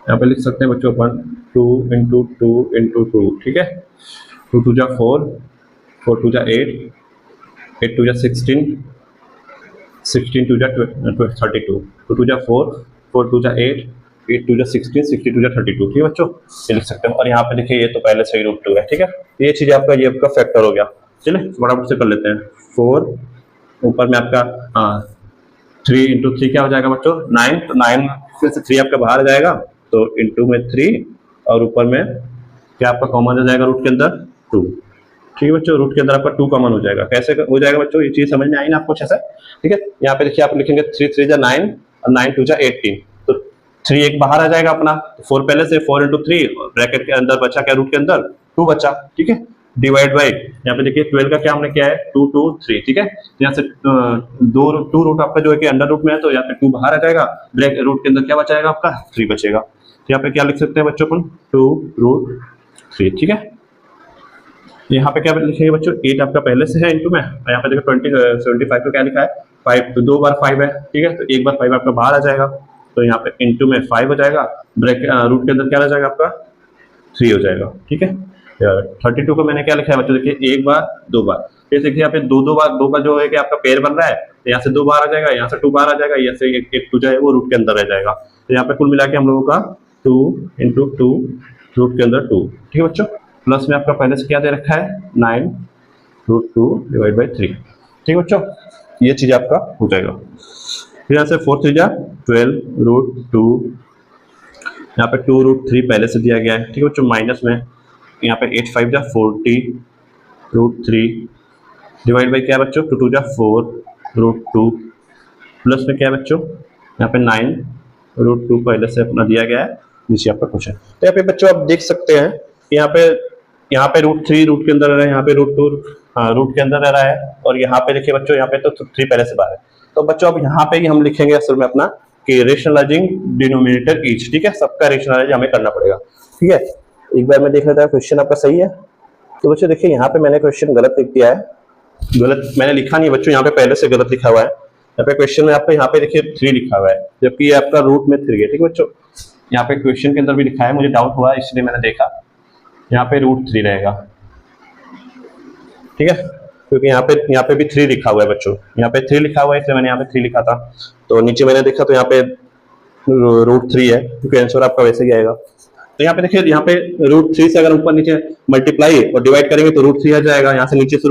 यहाँ पे लिख सकते हैं बच्चों अपन 2 इंटू 2 इंटू 2, ठीक है, 2 2 जा 4, 4 2 जा 8, 8 2 जा 16, 16 2 जा 32, 2 2 जा 4, 4 2 जा 8, 8 2 जा 16, 62 जा 32, ठीक है बच्चों, ये लिख सकते हैं। और यहाँ पे देखिए ये तो पहले सही रूट 2 है, ठीक है, ये चीज आपका ये आपका फैक्टर हो गया। चलिए फटाफट से कर लेते हैं। 4 ऊपर में आपका 3 इंटू 3 क्या हो जाएगा बच्चों, 9, तो 9 फिर से 3 आपका बाहर आ जाएगा, तो इंटू में 3, और ऊपर में क्या आपका कॉमन आ जाएगा रूट के अंदर 2, ठीक है बच्चों, रूट के अंदर आपका 2 कॉमन हो जाएगा। कैसे हो जाएगा बच्चों, ये चीज समझ में आई ना आपको अच्छे से, ठीक है। यहाँ पे देखिए आप लिखेंगे 3 3 जा 9 और 9 2 जा 18, तो 3 एक बाहर आ जाएगा अपना, 4 पहले से, 4 इंटू 3 ब्रैकेट के अंदर बचा क्या, रूट के अंदर 2 बचा, ठीक है, डिवाइड बाई यहाँ पे देखिए 12 का क्या हमने किया है 2 2 3, ठीक है। यहाँ से 2 रूट आपका जो है कि अंडर रूट में है, तो यहाँ पे 2 बाहर आ जाएगा, ब्रैकेट रूट के अंदर क्या बचाएगा आपका 3 बचेगा, तो यहाँ पे क्या लिख सकते हैं बच्चों अपन 2 रूट 3, ठीक है। यहाँ पे क्या लिखेंगे बच्चों, 8 आपका पहले से है इंटू में, और यहाँ पे देखो 75 को क्या लिखा है 5, तो 2 बार 5 है, ठीक है, तो एक बार 5 आपका बाहर आ जाएगा, तो यहाँ पे इंटू में 5 हो जाएगा, ब्रैकेट रूट के अंदर क्या आ जाएगा आपका 3 हो जाएगा, ठीक है। 32 को मैंने क्या लिखा है बच्चों, देखिए एक बार 2 बार, फिर देखिए यहाँ पे 2 बार 2 का जो है कि आपका पेयर बन रहा है, तो यहाँ से 2 बार आ जाएगा, यहाँ से 2 बार आ जाएगा, यहाँ से एक 2 जो है वो रूट के अंदर रह जाएगा, तो यहाँ पे कुल मिला के हम लोगों का 2 इंटू 2 रूट के अंदर 2, ठीक है बच्चों, प्लस में आपका पहले से क्या दे रखा है 9 रूट 2 डिवाइड बाई 3, ठीक है बच्चों, ये चीज आपका हो जाएगा। फिर यहाँ से 4 3 जा 12 रूट 2, यहाँ पे 2 रूट 3 पहले से दिया गया है, ठीक है बच्चों, माइनस में यहाँ पे 8 5 जा 40 रूट 3 डिवाइड बाई क्या बच्चों 2 2 जा 4 रूट 2, प्लस में क्या बच्चों यहाँ पे 9 रूट 2 पहले से अपना दिया गया है, नीचे आपका क्वेश्चन। तो यहाँ पे बच्चों आप देख सकते हैं यहाँ पे रूट 3 रूट के अंदर रह रहा है, यहाँ पे रूट 2 रूट के अंदर रह रहा है, और यहाँ पे देखिए बच्चों यहाँ पे तो 3 पहले से बाहर है, तो बच्चों अब यहाँ पे ही हम लिखेंगे असल में अपना कि रेशनलाइजिंग डिनोमिनेटर ईच, ठीक है, सबका रेशनलाइज हमें करना पड़ेगा, ठीक है। एक बार मैं देख लेता हूँ क्वेश्चन आपका सही है, तो बच्चों देखिए यहाँ पे मैंने क्वेश्चन गलत लिख दिया है, गलत मैंने लिखा नहीं बच्चों, यहाँ पे पहले से गलत लिखा हुआ है, यहाँ पे क्वेश्चन में आपका यहाँ पे देखिए 3 लिखा हुआ है, जबकि ये आपका रूट में 3 है, ठीक है बच्चों। यहाँ पे क्वेश्चन के अंदर भी लिखा है, मुझे डाउट हुआ इसलिए मैंने देखा, यहाँ पे रूट 3 रहेगा, ठीक है, क्योंकि यहाँ पे भी 3 लिखा हुआ है बच्चों, यहाँ पे 3 लिखा हुआ है, इसलिए मैंने यहाँ पे 3 लिखा था, तो नीचे मैंने देखा तो यहाँ पे रूट 3 है, क्योंकि आंसर आपका वैसे ही आएगा। तो यहाँ पे देखिए, यहाँ पे रूट 3 से अगर ऊपर नीचे मल्टीप्लाई और डिवाइड करेंगे तो रूट 3 आ जाएगा, यहाँ से नीचे से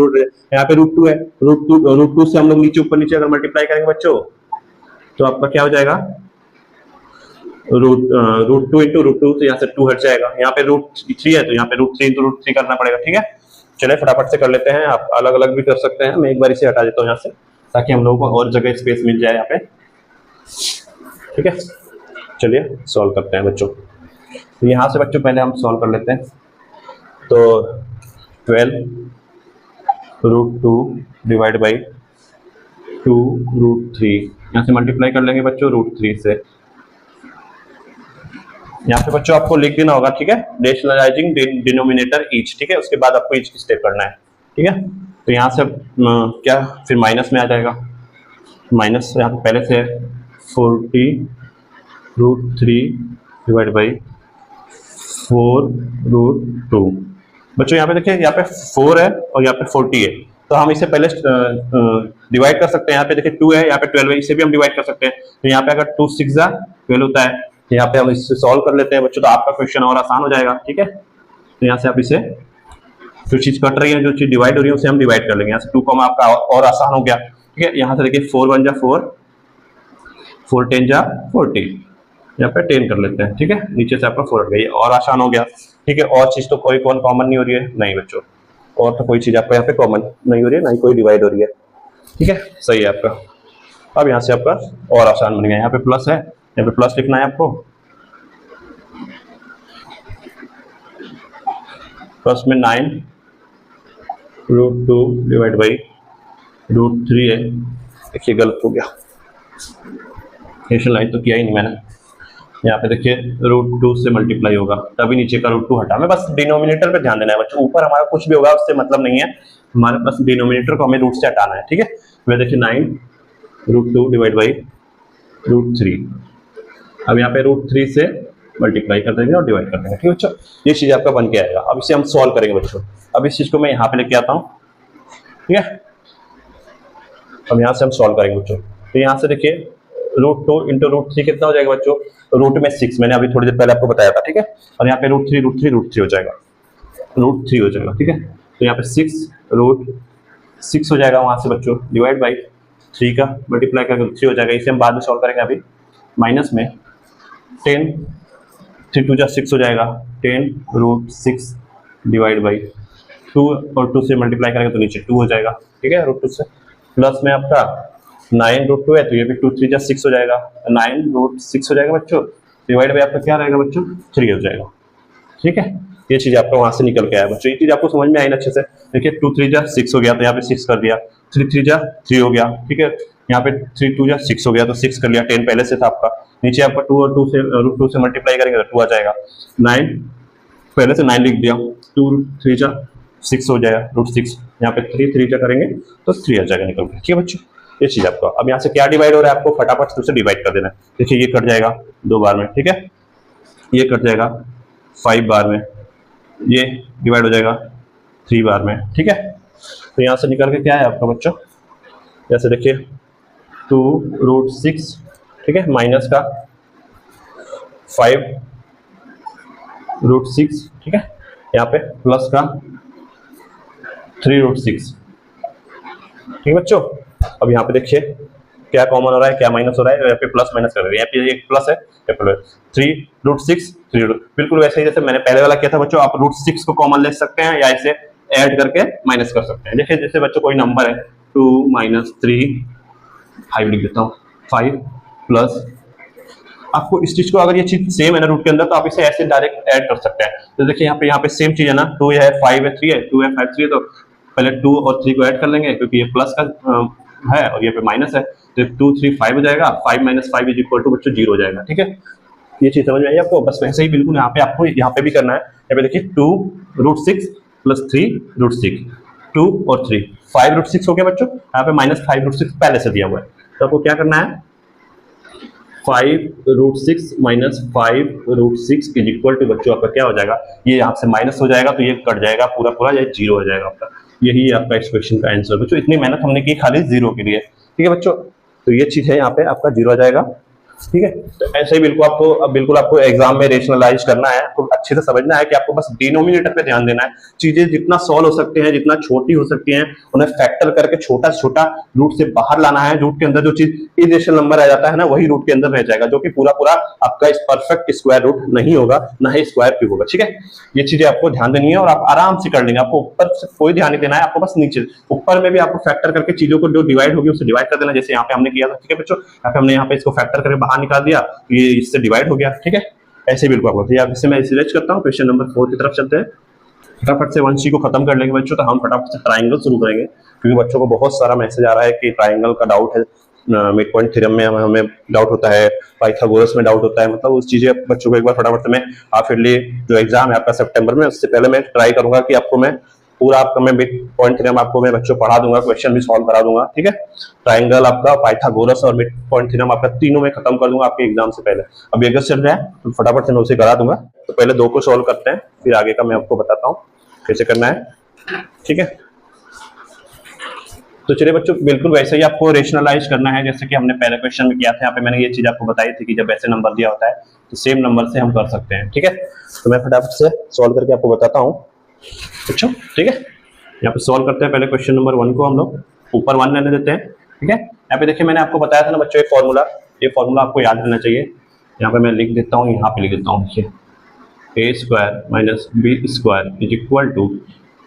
यहाँ पे रूट 2 है, रूट 2 से हम लोग नीचे ऊपर नीचे अगर मल्टीप्लाई करेंगे बच्चों, तो आपका क्या हो जाएगा रूट 2 इंटू रूट 2, तो यहाँ से 2 हट जाएगा, यहाँ पे रूट 3 है, तो यहाँ पे रूट 3 इंटू रूट 3 करना पड़ेगा, ठीक है। चलिए फटाफट से कर लेते हैं, आप अलग अलग भी कर सकते हैं, मैं एक बार इसे हटा देता हूँ यहाँ से, ताकि हम लोगों को और जगह स्पेस मिल जाए यहाँ पे, ठीक है। चलिए सॉल्व करते हैं बच्चों, तो यहाँ से बच्चों पहले हम सॉल्व कर लेते हैं। तो 12√2 डिवाइड बाई 2√3, यहाँ से मल्टीप्लाई कर लेंगे बच्चों √3 से। यहाँ पे बच्चों आपको लिख देना होगा, ठीक है, रेशनलाइजिंग डिनोमिनेटर ईच, ठीक है, उसके बाद आपको ईच की स्टेप करना है, ठीक है। तो यहाँ से क्या फिर माइनस में आ जाएगा, माइनस यहाँ पे पहले से 40√3 डिवाइड बाई 4√2। बच्चों यहाँ पे देखिए, यहाँ पे 4 है और यहाँ पे 40 है, तो हम इसे पहले डिवाइड कर सकते हैं। यहाँ पे देखिए 2 है, यहाँ पे 12 है, इसे भी हम डिवाइड कर सकते हैं। तो यहाँ पे अगर 2 6 12 होता है, तो यहाँ पे हम इससे सॉल्व कर लेते हैं बच्चों, तो आपका क्वेश्चन और आसान हो जाएगा, ठीक है। तो यहाँ से आप इसे जो चीज कट रही है, जो चीज डिवाइड हो रही है, उसे हम डिवाइड कर लेंगे। यहाँ से 2 आपका और आसान हो गया, ठीक है। यहाँ से देखिए 4 1 जा 4, 4 10 जा 40, यहाँ पे 10 कर लेते हैं, ठीक है। नीचे से आपका 4 हट गई, और आसान हो गया, ठीक है। और चीज तो कोई कॉमन नहीं हो रही है, नहीं बच्चों, और तो कोई चीज आपको यहाँ पे कॉमन नहीं हो रही है, नहीं कोई डिवाइड हो रही है, ठीक है, सही है आपका। अब यहाँ से आपका और आसान बन गया, यहाँ पे प्लस है, यहाँ पे प्लस लिखना है आपको, प्लस में 9√2 डिवाइड बाई √3 है। देखिए गलत हो गया, रेशनलाइज तो किया ही नहीं मैंने। यहाँ पे देखिए √2 से मल्टीप्लाई होगा, तभी नीचे का √2 हटा। हमें बस डिनोमिनेटर पे ध्यान देना है बच्चों, ऊपर हमारा कुछ भी होगा उससे मतलब नहीं है, हमारे पास डिनोमिनेटर को हमें रूट से हटाना है, ठीक है। मैं देखिए 9√2 डिवाइड बाई √3, अब यहाँ पे √3 से मल्टीप्लाई कर देंगे और डिवाइड कर देंगे, ठीक है बच्चों। ये चीज आपका बन के आएगा। अब इसे हम सॉल्व करेंगे बच्चों। अब इस चीज को मैं यहाँ पे लेके आता हूँ, ठीक है। अब यहाँ से हम सॉल्व करेंगे बच्चों। तो यहाँ से देखिए √2 इंटू √3 कितना हो जाएगा बच्चों, रूट में 6, मैंने अभी थोड़ी देर पहले आपको बताया था, ठीक है। और यहाँ पे √3 हो जाएगा, √3 हो जाएगा, ठीक है। तो यहाँ पे 6 हो जाएगा, वहां से बच्चों डिवाइड बाई 3 का मल्टीप्लाई करके 3 हो जाएगा। इसे हम बाद में सॉल्व करेंगे। अभी माइनस में 10, 3 2 जा 6 हो जाएगा, 10√6 डिवाइड बाई 2, और 2 से मल्टीप्लाई करेंगे तो नीचे 2 हो जाएगा, ठीक है, √2 से। प्लस में आपका 9√2 है, तो ये भी 2 3 जा 6 हो जाएगा, 9√6 हो जाएगा बच्चों, डिवाइड बाई आपका क्या रहेगा बच्चों, 3 हो जाएगा, ठीक है। ये चीज आपका वहां से निकल के आया बच्चों, ये चीज आपको समझ में आई ना अच्छे से। देखिए 2 3 जा 6 हो गया, तो यहाँ पे 6 कर दिया, 3 3 जा 3 हो गया, ठीक है। यहाँ पे 3 2 जा 6 हो गया, तो 6 कर लिया, 10 पहले से था आपका। नीचे आपका 2 और 2 से √2 से मल्टीप्लाई करेंगे तो 2 आ जाएगा, 9 पहले से 9 लिख दिया, 2 3 जा 6 हो जाएगा, √6, यहाँ पे 3 3 जा करेंगे तो 3 आ जाएगा निकल के, ठीक है बच्चों। ये चीज आपका। अब यहाँ से क्या डिवाइड हो रहा है, आपको फटाफट से डिवाइड कर देना है। देखिए ये कट जाएगा 2 बार में, ठीक है, ये कट जाएगा 5 बार में, ये डिवाइड हो जाएगा 3 बार में, ठीक है। तो यहाँ से निकल के क्या है आपका बच्चों, जैसे देखिए 2√6, ठीक है, माइनस का 5√6, ठीक है, यहाँ पे प्लस का 3√6, ठीक है बच्चों। अब यहाँ पे देखिए क्या कॉमन हो रहा है, क्या माइनस हो रहा है, यहाँ पे प्लस माइनस कर रहे हैं, यहाँ पे एक प्लस है, 3√6 बिल्कुल वैसे ही जैसे मैंने पहले वाला किया था बच्चों। आप √6 को कॉमन ले सकते हैं या इसे ऐड करके माइनस कर सकते हैं। देखिए जैसे बच्चों कोई नंबर है 2 - 3, 5 लिख देता हूँ, 5 प्लस, आपको इस चीज को अगर ये चीज सेम है ना रूट के अंदर, तो आप इसे ऐसे डायरेक्ट ऐड कर सकते हैं। तो देखिए यहाँ पे सेम चीज है ना, 2 है 5 है 3 है, 2 है 5 3 है, तो पहले 2 और 3 को ऐड कर लेंगे, क्योंकि ये प्लस का है और ये पे माइनस है, तो 2 3 5 हो जाएगा, 5 - 5 = बच्चों 0 हो जाएगा, ठीक है। ये चीज समझ में आई आपको। बस वैसे ही बिल्कुल यहाँ पे आपको यहाँ पे भी करना है। यहाँ पे देखिए 2√6 प्लस 3√6, 2 और 3, 5√6 हो गया बच्चों। यहाँ पे -5√6 पहले से दिया हुआ है, तो आपको क्या करना है, 5√6 - 5√6 = बच्चों आपका क्या हो जाएगा, ये यहाँ से माइनस हो जाएगा, तो ये कट जाएगा पूरा पूरा, ये 0 हो जाएगा आपका। यही आपका इस क्वेश्चन का आंसर बच्चों। इतनी मेहनत हमने की खाली 0 के लिए, ठीक है बच्चों। तो ये चीज है यहाँ पे आपका 0 आ जाएगा, ठीक है। तो ऐसे ही बिल्कुल आपको एग्जाम में रेशनलाइज करना है, आपको अच्छे से समझना है कि आपको बस डिनोमिनेटर पे ध्यान देना है। चीजें जितना सॉल्व हो सकते हैं, जितना छोटी हो सकती हैं, उन्हें फैक्टर करके छोटा छोटा रूट से बाहर लाना है। रूट के अंदर जो चीज इरेशनल नंबर आ जाता है ना, वही रूट के अंदर रह जाएगा, जो कि पूरा पूरा आपका इस परफेक्ट स्क्वायर रूट नहीं होगा, ना ही स्क्वायर क्यूब होगा, ठीक है। ये चीजें आपको ध्यान देनी है और आप आराम से कर लेंगे। आपको ऊपर से कोई ध्यान नहीं देना है, आपको बस नीचे ऊपर में भी आपको फैक्टर करके चीजों को जो डिवाइड होगी उससे डिवाइड कर देना, जैसे यहाँ पे हमने किया था, ठीक है बच्चों। यहाँ पे हमने यहाँ पे इसको फैक्टर करके बाहर निकाल दिया, ये इससे डिवाइड हो गया, ठीक है। ऐसे बिल्कुल आपको। आप इससे मैं इरेज करता हूँ। क्वेश्चन नंबर 4 की तरफ चलते हैं। फटाफट से 1C को खत्म कर लेंगे बच्चों, तो हम फटाफट से ट्राइंगल शुरू करेंगे, क्योंकि बच्चों को बहुत सारा मैसेज आ रहा है कि ट्राइंगल का डाउट है, मिड पॉइंट थ्योरम में हमें डाउट होता है, पाइथागोरस में डाउट होता है, मतलब उस चीजें बच्चों को एक बार फटाफट से मैं हाफ ईयरली जो एग्जाम है आपका सितंबर में, उससे पहले मैं ट्राई करूंगा कि आपको मैं पूरा आपका मैं मिड पॉइंट थ्योरम आपको मैं बच्चों पढ़ा दूंगा, क्वेश्चन भी सॉल्व करा दूंगा, ठीक है। ट्राइंगल आपका, पाइथागोरस और मिड पॉइंट थ्योरम आपका तीनों में खत्म कर दूंगा आपके एग्जाम से पहले। अभी अगस्त चल रहा है तो फटाफट से मैं उसे करा दूंगा। तो पहले 2 को सॉल्व करते हैं, फिर आगे का मैं आपको बताता हूँ कैसे करना है, ठीक है। तो चलिए बच्चों, बिल्कुल वैसे ही आपको रेशनलाइज करना है जैसे कि हमने पहले क्वेश्चन में किया था। यहाँ पे मैंने ये चीज आपको बताई थी कि जब ऐसे नंबर दिया होता है तो सेम नंबर से हम कर सकते हैं, ठीक है। तो मैं फटाफट से सॉल्व करके आपको बताता हूँ बच्चों, ठीक है। यहाँ पे सॉल्व करते हैं, पहले क्वेश्चन नंबर 1 को हम लोग ऊपर 1 लेने देते हैं, ठीक है। यहाँ पे देखिए मैंने आपको बताया था ना बच्चों एक फॉर्मूला, ये फॉर्मूला आपको याद रहना चाहिए। यहाँ पे मैं लिख देता हूँ, यहाँ पे लिख देता हूँ, देखिए a square minus b square is equal to,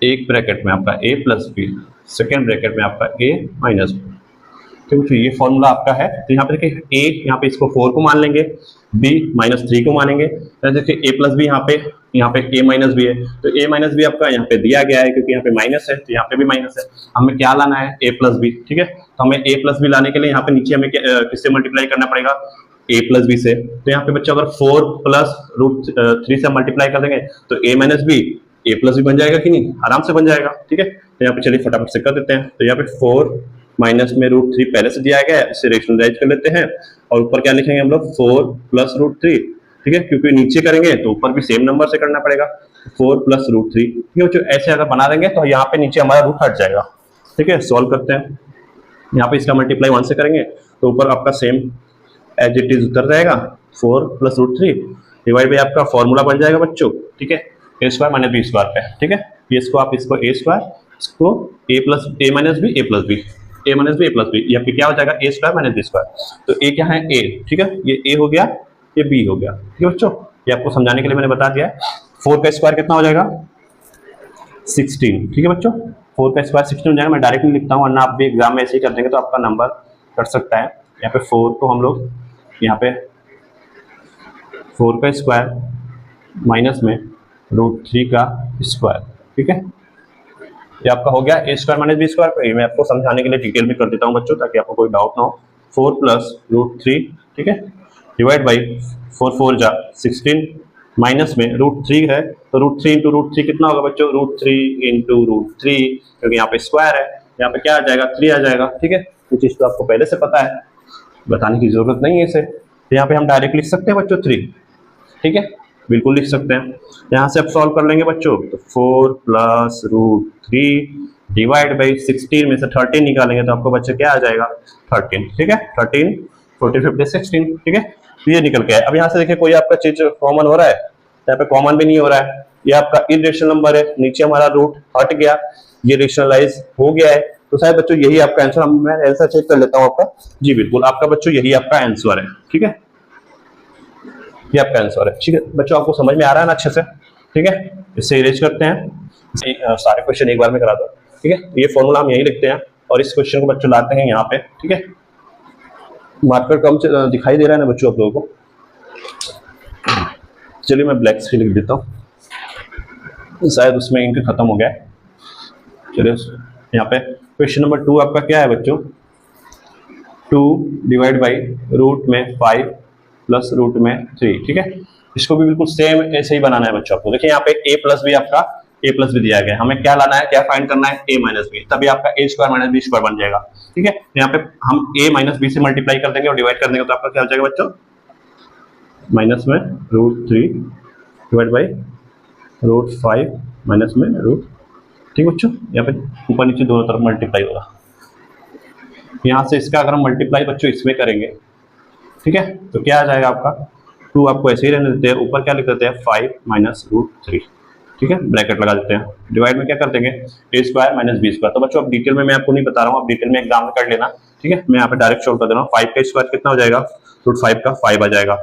एक ब्रैकेट में आपका a plus b, second bracket में आपका a माइनस बी, ठीक है। ये फॉर्मूला आपका है। तो यहाँ पे देखिए a, यहाँ पे इसको 4 को मान लेंगे, b माइनस 3 को मानेंगे, देखिए a प्लस बी यहाँ पे a माइनस बी है, तो a माइनस बी आपका यहाँ पे दिया गया है क्योंकि यहाँ पे माइनस है, तो यहाँ पे भी माइनस है। हमें क्या लाना है, a प्लस बी, ठीक है। तो हमें a प्लस बी लाने के लिए यहाँ पे नीचे हमें किससे मल्टीप्लाई करना पड़ेगा, a प्लस बी से। तो यहाँ पे बच्चे अगर 4 प्लस रूट 3 से मल्टीप्लाई कर देंगे तो a minus b a plus b बन जाएगा कि नहीं, आराम से बन जाएगा, ठीक है। तो यहाँ पे चलिए फटाफट से कर देते हैं। तो यहाँ पे 4 माइनस में रूट 3 पहले से दिया गया है, इसे रेशनलाइज कर लेते हैं और ऊपर क्या लिखेंगे हम लोग, 4 प्लस रूट 3, ठीक है, क्योंकि नीचे करेंगे तो ऊपर भी सेम नंबर से करना पड़ेगा, 4 प्लस रूट 3, ठीक है बच्चों। ऐसे अगर बना देंगे तो यहाँ पे नीचे हमारा रूट हट जाएगा, ठीक है। सॉल्व करते हैं, यहाँ पे इसका मल्टीप्लाई 1 से करेंगे तो ऊपर आपका सेम एज इट इज उतर जाएगा, 4 प्लस रूट 3 डिवाइड बाई आपका फॉर्मूला बन जाएगा बच्चों, ठीक है, ए स्क्वायर माइनस बी स्क्वायर पे, ठीक है। इसको आप इसको ए स्क्वायर, इसको ए plus A minus b, a plus b, a minus b, a plus B, या फिर क्या हो जाएगा ए स्क्वायर माइनस बी स्क्वायर। तो ए क्या है, ए, ठीक है, ये ए हो गया, ये बी हो गया, ठीक है बच्चों। ये आपको समझाने के लिए मैंने बता दिया है। 4 का स्क्वायर कितना हो जाएगा, 16, ठीक है बच्चों। 4 का स्क्वायर 16 हो जाएगा। मैं डायरेक्टली लिखता हूँ, वरना आप भी एग्जाम में ऐसे ही कर देंगे तो आपका नंबर कट सकता है। यहाँ पे 4 को हम लोग यहाँ पे 4 का स्क्वायर माइनस में रूट 3 का स्क्वायर, ठीक है। ये आपका हो गया ए स्क्वायर माइनस बी स्क्वायर। मैं आपको समझाने के लिए डिटेल में कर देता हूँ बच्चों, ताकि आपको कोई डाउट ना हो। 4 प्लस रूट 3, ठीक है, डिवाइड बाई 4 4 जा 16 माइनस में रूट 3 है, तो रूट 3 इंटू रूट 3 कितना होगा बच्चों, रूट 3 इंटू रूट 3, क्योंकि यहाँ पे स्क्वायर है, यहाँ पे क्या आ जाएगा, 3 आ जाएगा, ठीक है। ये चीज़ तो आपको पहले से पता है, बताने की जरूरत नहीं है इसे। तो यहाँ पे हम डायरेक्ट लिख सकते हैं बच्चों 3, ठीक है, बिल्कुल लिख सकते हैं। यहाँ से आप सॉल्व कर लेंगे बच्चों, तो 4 प्लस रूट 3 डिवाइड बाई 16 में से 13 निकालेंगे तो आपको बच्चे क्या आ जाएगा, 13, ठीक है। 13 40 50 16, ठीक है। तो ये निकल के आया। अब यहाँ से देखिए कोई आपका चीज कॉमन हो रहा है, यहाँ पे कॉमन भी नहीं हो रहा है, ये आपका इरेशनल नंबर है, नीचे हमारा रूट हट गया, ये रेशनलाइज हो गया है। तो शायद बच्चों यही आपका आंसर, मैं आंसर चेक कर लेता हूँ आपका, जी बिल्कुल आपका बच्चों यही आपका आंसर है, ठीक है, ये आपका आंसर है, ठीक है बच्चों। आपको समझ में आ रहा है ना अच्छे से, ठीक है। इससे इरेज करते हैं, सारे क्वेश्चन एक बार में करा दो, ठीक है। ये फॉर्मूला हम यही लिखते हैं और इस क्वेश्चन को बच्चों लाते हैं यहाँ पे, ठीक है। मार्कर कम दिखाई दे रहा है ना बच्चों आप लोगों को, चलिए मैं ब्लैक से लिख देता हूँ, शायद उसमें इंक खत्म हो गया है। चलिए यहाँ पे क्वेश्चन नंबर 2 आपका क्या है बच्चों, 2 डिवाइड बाई रूट में 5 प्लस रूट में 3, ठीक है। इसको भी बिल्कुल सेम ऐसे ही बनाना है बच्चों आपको। देखिए यहाँ पे a प्लस बी, आपका a प्लस बी दिया गया है, हमें क्या लाना है, क्या फाइंड करना है, a माइनस बी, तभी आपका a square minus b square बन जाएगा, ठीक है। यहाँ पे हम a माइनस बी से मल्टीप्लाई कर देंगे और डिवाइड कर देंगे तो आपका क्या हो जाएगा बच्चों, माइनस में root 3 divide by root 5 minus में रूट, ठीक है बच्चों। यहाँ पे ऊपर नीचे दोनों तरफ मल्टीप्लाई होगा। यहाँ से इसका अगर हम मल्टीप्लाई बच्चों इसमें करेंगे, ठीक है, तो क्या आ जाएगा आपका, 2 आपको ऐसे ही रहने देते हैं, ऊपर क्या लिख देते हैं, 5 माइनस रूट 3, ठीक है, ब्रैकेट लगा देते हैं। डिवाइड में क्या कर देंगे, ए स्क्वायर माइनस बी स्क्वायर। तो बच्चों अब डिटेल में मैं आपको नहीं बता रहा हूँ, आप डिटेल में एग्जाम में कर लेना, ठीक है। मैं यहाँ पे डायरेक्ट सोल्व कर दे रहा हूँ। 5 का स्क्वायर कितना हो जाएगा, रूट 5 का 5 आ जाएगा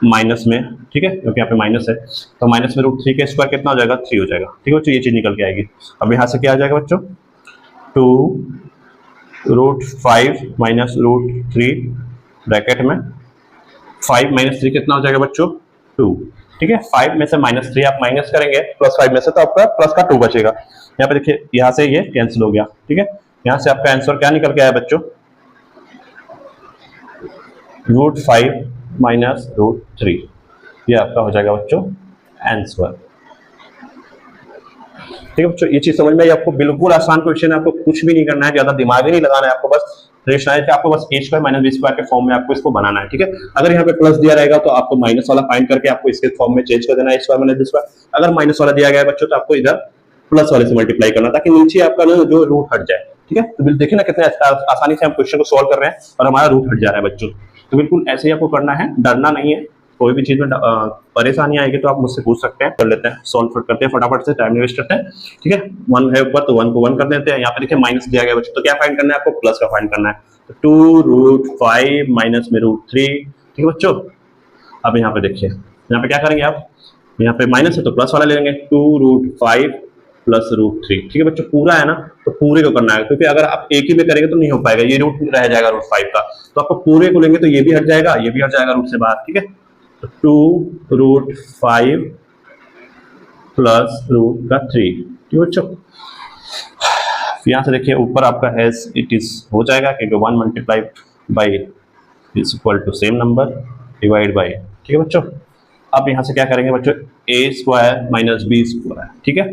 माइनस में, ठीक है, क्योंकि यहाँ पे माइनस है, तो माइनस में रूट 3 का स्क्वायर कितना हो जाएगा, 3 हो जाएगा, ठीक है बच्चों। ये चीज निकल के आएगी। अब यहाँ से क्या आ जाएगा बच्चों, 2 रूट 5 माइनस रूट 3 ब्रैकेट में 5 माइनस 3 कितना हो जाएगा बच्चों, 2, ठीक है। 5 में से -3 आप माइनस करेंगे +5 में से, तो आपका प्लस का 2 बचेगा। यहाँ पे देखिए, यहाँ से ये कैंसिल हो गया, ठीक है। यहाँ से आपका आंसर क्या निकल के आया बच्चों, √5 माइनस √3, ये आपका हो जाएगा बच्चों आंसर। ठीक है बच्चों, ये चीज समझ में आई आपको? बिल्कुल आसान क्वेश्चन है, आपको कुछ भी नहीं करना है, ज्यादा दिमाग ही नहीं लगाना है, आपको बस रेशनलाइज के आपको बस a² माइनस b² के फॉर्म में आपको इसको बनाना है, ठीक है। अगर यहाँ पे प्लस दिया रहेगा तो आपको माइनस वाला फाइंड करके आपको इसके फॉर्म में चेंज कर देना है, a² माइनस b²। अगर माइनस वाला दिया गया है बच्चों तो आपको इधर प्लस वाले से मल्टीप्लाई करना, ताकि नीचे आपका ना जो रूट हट जाए, ठीक है। तो देखिए ना कितने आसानी से हम क्वेश्चन को सॉल्व कर रहे हैं और हमारा रूट हट जा रहा है बच्चों। तो बिल्कुल ऐसे ही आपको करना है, डरना नहीं है। कोई भी चीज में परेशानी आएगी तो आप मुझसे पूछ सकते हैं, कर लेते हैं, सॉल्व करते हैं फटाफट से, टाइम वेस्ट करते हैं, ठीक है। 1 है ऊपर तो 1 को 1 कर देते हैं। यहाँ पे देखिए माइनस दिया गया बच्चों, तो क्या फाइंड करना है आपको, प्लस का फाइंड करना है। तो 2√5 माइनस में √3, ठीक है बच्चों। अब यहाँ पे देखिए, यहाँ पे क्या करेंगे आप, यहाँ पे माइनस है तो प्लस वाला ले लेंगे, 2√5 प्लस √3, ठीक है बच्चों। पूरा है ना, तो पूरे को करना है, क्योंकि अगर आप एक ही में करेंगे तो नहीं हो पाएगा, ये रूट रह जाएगा √5 का। तो आपको पूरे को लेंगे तो ये भी हट जाएगा, ये भी हट जाएगा रूट से बाहर, ठीक है। तो 2√5 प्लस √3, ठीक है बच्चों। यहाँ से देखिए ऊपर आपका एज इट इज हो जाएगा, क्योंकि 1 multiply by is equal to same number divide by, ठीक है बच्चों। अब यहाँ से क्या करेंगे बच्चों, a² माइनस b², ठीक है।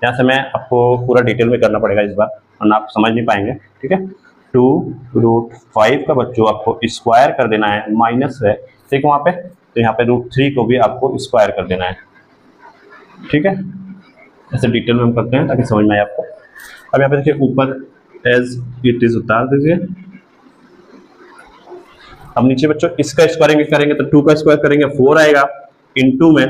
यहाँ से मैं आपको पूरा डिटेल में करना पड़ेगा इस बार, वरना आप समझ नहीं पाएंगे, ठीक है। 2√5 का बच्चों आपको स्क्वायर कर देना है, माइनस है ठीक है वहाँ पे, तो यहाँ पे √3 को भी आपको स्क्वायर कर देना है, ठीक है। ऐसे डिटेल में हम करते हैं ताकि समझ में आए आपको। अब यहाँ पे देखिए ऊपर एज इट इज उतार दीजिए। अब नीचे बच्चों इसका स्क्वायरिंग करेंगे तो 2 का स्क्वायर करेंगे 4 आएगा, इनटू में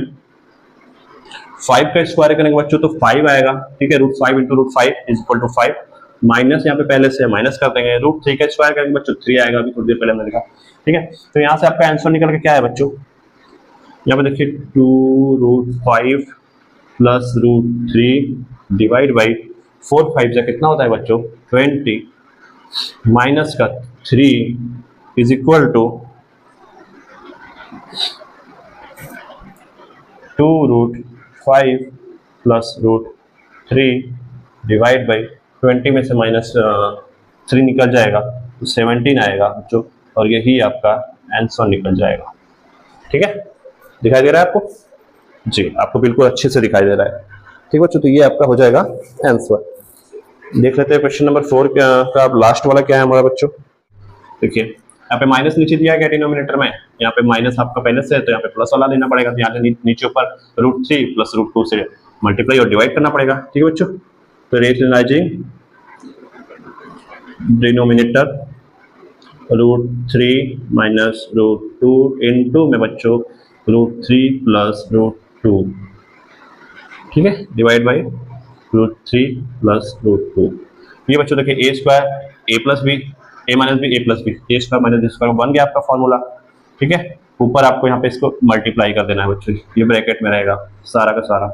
5 का स्क्वायर करेंगे बच्चों तो 5 आएगा, ठीक है। √5 into √5 is equal to 5, minus यहाँ पे पहले से माइनस कर देंगे, √3 का स्क्वायर करेंगे बच्चों 3 आएगा, अभी थोड़ी देर पहले हमने देखा, ठीक है। तो यहाँ से आपका आंसर निकल के क्या है बच्चों, यहाँ पे देखिए 2√5 प्लस √3 डिवाइड बाई 4 5 से कितना होता है बच्चों 20, माइनस का 3 is equal to 2√5 plus √3 divide by 20 में से माइनस 3 निकल जाएगा तो 17 आएगा बच्चों, और यही आपका आंसर निकल जाएगा, ठीक है। दिखाई दे रहा है आपको? जी, आपको बिल्कुल अच्छे से दिखाई दे रहा है, ठीक बच्चों। तो ये आपका हो जाएगा आंसर। देख लेते हैं क्वेश्चन नंबर 4 का लास्ट वाला क्या है हमारा बच्चों। देखिए यहाँ पे माइनस नीचे दिया गया डिनोमिनेटर में, यहाँ पे माइनस आपका पहले से है तो यहाँ पे प्लस वाला लेना पड़ेगा, तो यहाँ से नीचे ऊपर √3 प्लस √2 से मल्टीप्लाई और डिवाइड करना पड़ेगा, ठीक है बच्चों। तो रेशनलाइजिंग डिनोमिनेटर √3 माइनस √2 इनटू में बच्चों √3 प्लस √2, ठीक है, डिवाइड बाई √3 प्लस √2। ये बच्चों देखिए a² a plus b a minus b a plus b, a² minus b² बन गया आपका फॉर्मूला, ठीक है। ऊपर आपको यहाँ पे इसको मल्टीप्लाई कर देना है बच्चों, ये ब्रैकेट में रहेगा सारा का सारा,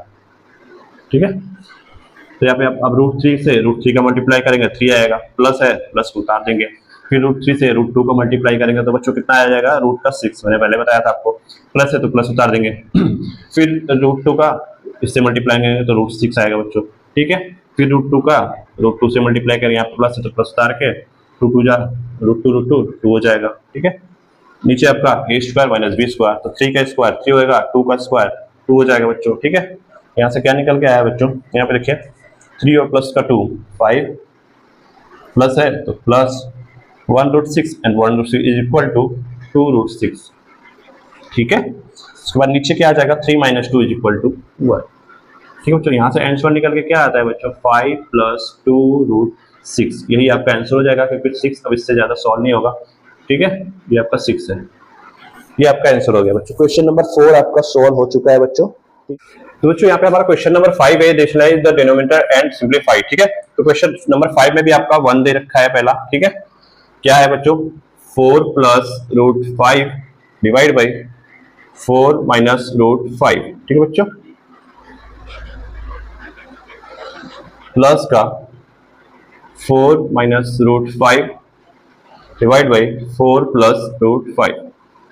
ठीक है। तो यहाँ पे अब √3 से √3 का मल्टीप्लाई करेंगे 3 आएगा, प्लस है प्लस को उतार देंगे, फिर √3 से √2 को मल्टीप्लाई करेंगे तो बच्चों कितना आ जाएगा, रूट का 6, मैंने पहले बताया था आपको, प्लस है तो प्लस उतार देंगे फिर √2 का इससे मल्टीप्लाई करेंगे तो √6 आएगा बच्चों, ठीक है। फिर √2 का √2 से मल्टीप्लाई करेंगे, यहाँ पे प्लस है तो प्लस उतार के √2 हो जाएगा, ठीक है। नीचे आपका a² माइनस b², तो 3 का स्क्वायर 3 होगा, 2 का स्क्वायर 2 हो जाएगा बच्चों, ठीक है। यहाँ से क्या निकल के आया बच्चों, यहाँ पे देखिए 3 और प्लस का 2 5, प्लस है तो plus 1√6 and 1√6 is equal to 2√6, ठीक है। उसके बाद नीचे क्या आ जाएगा 3 माइनस 2 इज इक्वल टू 1, ठीक है बच्चों। यहाँ से आंसर निकल के क्या आता है बच्चों 5 प्लस 2√6, यही आपका आंसर हो जाएगा, क्योंकि 6 अब इससे ज्यादा सॉल्व नहीं होगा, ठीक है। ये आपका 6 है, ये आपका आंसर हो गया बच्चों। क्वेश्चन नंबर 4 आपका सॉल्व हो चुका है बच्चों। तो बच्चों यहाँ पे हमारा क्वेश्चन नंबर 5 है, rationalise the denominator and simplify, ठीक है। तो क्वेश्चन नंबर 5 में भी आपका 1 दे रखा है पहला, ठीक है। क्या है बच्चों 4 प्लस √5 डिवाइड बाई 4 माइनस √5, ठीक है बच्चों। प्लस का 4 माइनस √5 डिवाइड बाई 4 प्लस √5,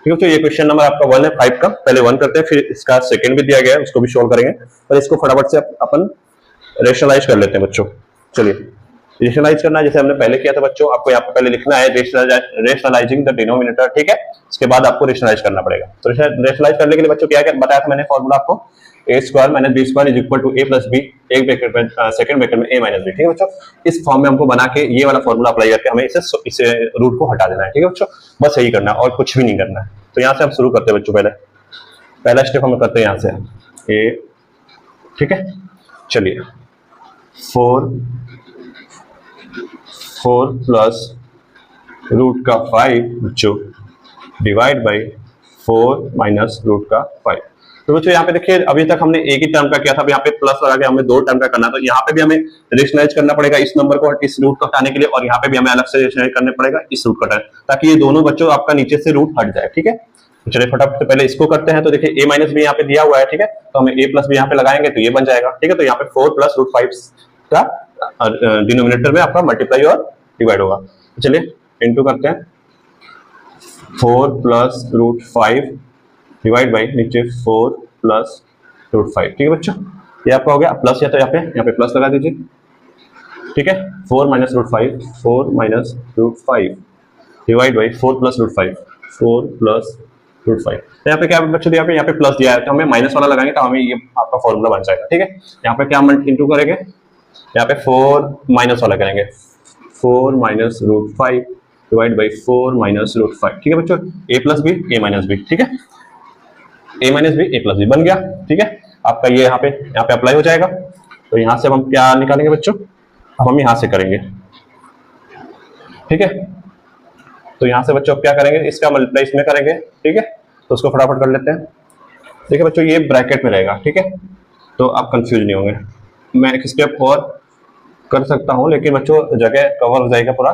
ठीक है बच्चों, ये क्वेश्चन नंबर आपका 1 है 5 का। पहले 1 करते हैं, फिर इसका सेकंड भी दिया गया है, उसको भी सॉल्व करेंगे, पर इसको फटाफट से अपन रेशनलाइज कर लेते हैं बच्चों। चलिए, रेशनलाइज करना है जैसे हमने पहले किया था बच्चों, आपको यहाँ पे पहले लिखना है रेशनलाइजिंग द डिनोमिनेटर, ठीक है। इसके बाद आपको रेशनलाइज करना पड़ेगा। तो रेशनलाइज करने के लिए बच्चों क्या बताया था मैंने फॉर्मूला आपको, a square minus b square is equal to a plus b, एक ब्रैकेट में सेकंड ब्रैकेट में ए माइनस बी, ठीक है बच्चों। इस फॉर्म में हमको बना के ये वाला फॉर्मूला अप्लाई करके हमें इसे रूट को हटा देना है, ठीक है बच्चों। बस यही करना है और कुछ भी नहीं करना है। तो यहाँ से हम शुरू करते हैं बच्चों, पहला स्टेप हम करते हैं यहाँ से ए, ठीक है। चलिए 4 प्लस रूट का 5 बच्चों डिवाइड बाई 4 माइनस रूट का 5। तो बच्चों यहाँ पे देखिए, अभी तक हमने एक ही टर्म का किया था, अब यहाँ पे प्लस लगा के हमें 2 टर्म का करना है। तो यहाँ पे भी हमें रेशनलाइज करना पड़ेगा इस नंबर को, इस रूट को हटाने के लिए, और यहाँ पे भी हमें अलग से रेशनलाइज करना पड़ेगा इस रूट को हटाने, ताकि ये दोनों बच्चों आपका नीचे से रूट हट जाए, ठीक है। तो चलिए फटाफट से पहले इसको करते हैं। तो देखिए a माइनस भी यहाँ पे दिया हुआ है, ठीक है, तो हमें a प्लस भी यहाँ पे लगाएंगे तो ये बन जाएगा, ठीक है। तो यहाँ पे 4 प्लस रूट 5 का डिनोमिनेटर में आपका मल्टीप्लाई और डिवाइड होगा। तो चलिए इनटू करते हैं, 4 प्लस रूट 5 डिवाइड बाई नीचे 4 प्लस रूट 5, ठीक है बच्चों। ये आपका हो गया प्लस, या तो यहाँ पे प्लस लगा दीजिए, ठीक है। 4 minus root 5, 4 minus root 5 divide by 4 plus root 5, 4 plus root 5। तो यहाँ पे क्या बच्चों दिया, यहाँ पे प्लस दिया है, तो हमें माइनस वाला लगाएंगे तो हमें ये आपका फॉर्मूला बन जाएगा, ठीक है। यहाँ पे क्या हम इंटू करेंगे, यहाँ पे 4 माइनस वाला करेंगे, 4 minus root 5 divide by 4 minus root 5, ठीक है बच्चों। A plus b a minus b, ठीक है, a minus b a plus b बन गया, ठीक है। आपका ये यहाँ पे अप्लाई हो जाएगा। तो यहाँ से हम क्या निकालेंगे बच्चों, अब हम यहाँ से करेंगे, ठीक है। तो यहाँ से बच्चों क्या करेंगे, इसका मल्टीप्लाई इसमें करेंगे, ठीक है। तो उसको फटाफट कर लेते हैं। देखिए बच्चों, ये ब्रैकेट में रहेगा, ठीक है, तो आप कंफ्यूज नहीं होंगे। मैं एक स्टेप और कर सकता हूँ, लेकिन बच्चों जगह कवर हो जाएगा पूरा,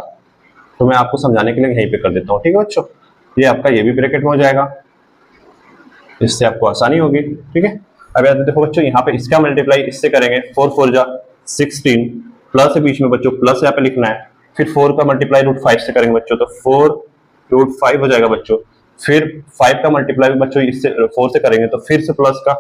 तो मैं आपको समझाने के लिए यहीं पे कर देता हूँ, ठीक है बच्चों। ये आपका ये भी ब्रैकेट में हो जाएगा, इससे आपको आसानी होगी, ठीक है। अब याद देखो बच्चों, यहाँ पे इसका मल्टीप्लाई इससे करेंगे, 4 4 जा 16, प्लस है बीच में बच्चों, प्लस यहाँ पे लिखना है। फिर 4 का मल्टीप्लाई रूट 5 से करेंगे बच्चों, तो 4 रूट 5 हो जाएगा बच्चों। फिर 5 का मल्टीप्लाई बच्चों इससे 4 से करेंगे, तो फिर से प्लस का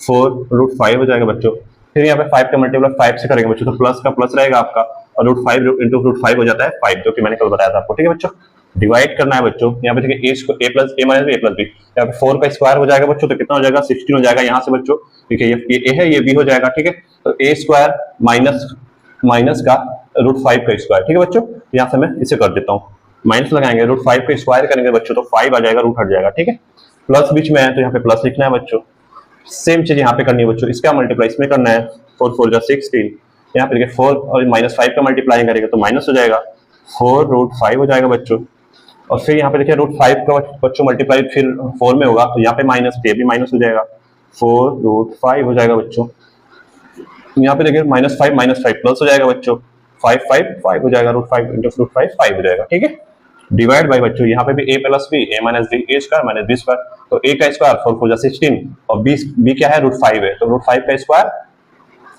4 रूट 5 हो जाएगा बच्चों। फिर यहाँ पे 5 का मल्टीप्लाई 5 से करेंगे बच्चों, तो प्लस का प्लस रहेगा आपका, और रूट 5 इंटू रूट 5 हो जाता है 5, जो कि मैंने कल बताया था आपको, ठीक है बच्चों। डिवाइड करना है बच्चों, यहाँ पे देखिए ए plus A minus b a plus B, यहाँ पे 4 का स्क्वायर हो जाएगा बच्चों, तो कितना हो जाएगा 16 हो जाएगा यहाँ से बच्चों, ठीक है। ये ए है, ये बी हो जाएगा, ठीक है। तो ए स्क्वायर माइनस का रूट 5 का स्क्वायर, ठीक है बच्चों। यहाँ से मैं इसे कर देता हूँ, माइनस लगाएंगे, रूट 5 का स्क्वायर करेंगे बच्चों, तो 5 आ जाएगा, रूट हट जाएगा, ठीक है। प्लस बीच में है तो यहाँ पे प्लस लिखना है बच्चों। सेम चीज यहाँ पे करनी है बच्चों, इसका मल्टीप्लाई इसमें करना है, 4 4 जा 16, यहाँ पे देखिए 4 और माइनस 5 का मल्टीप्लाई करेंगे तो माइनस हो जाएगा, 4 रूट 5 हो जाएगा बच्चों। और फिर यहाँ पे देखिए रूट 5 का बच्चों मल्टीप्लाई फिर 4 में होगा, तो यहाँ पे माइनस, ये भी माइनस हो जाएगा, 4 रूट 5 हो जाएगा बच्चों। यहाँ पे देखिए माइनस 5 प्लस हो जाएगा बच्चों, 5 हो जाएगा, रूट 5 इंटू रूट 5 हो जाएगा, ठीक है। डिवाइड बाई बच्चों, यहाँ पे भी a plus b a minus b a square minus b square, तो a का स्क्वायर 4 4 जा 16, और b क्या है रूट 5 है, तो रूट 5 का स्क्वायर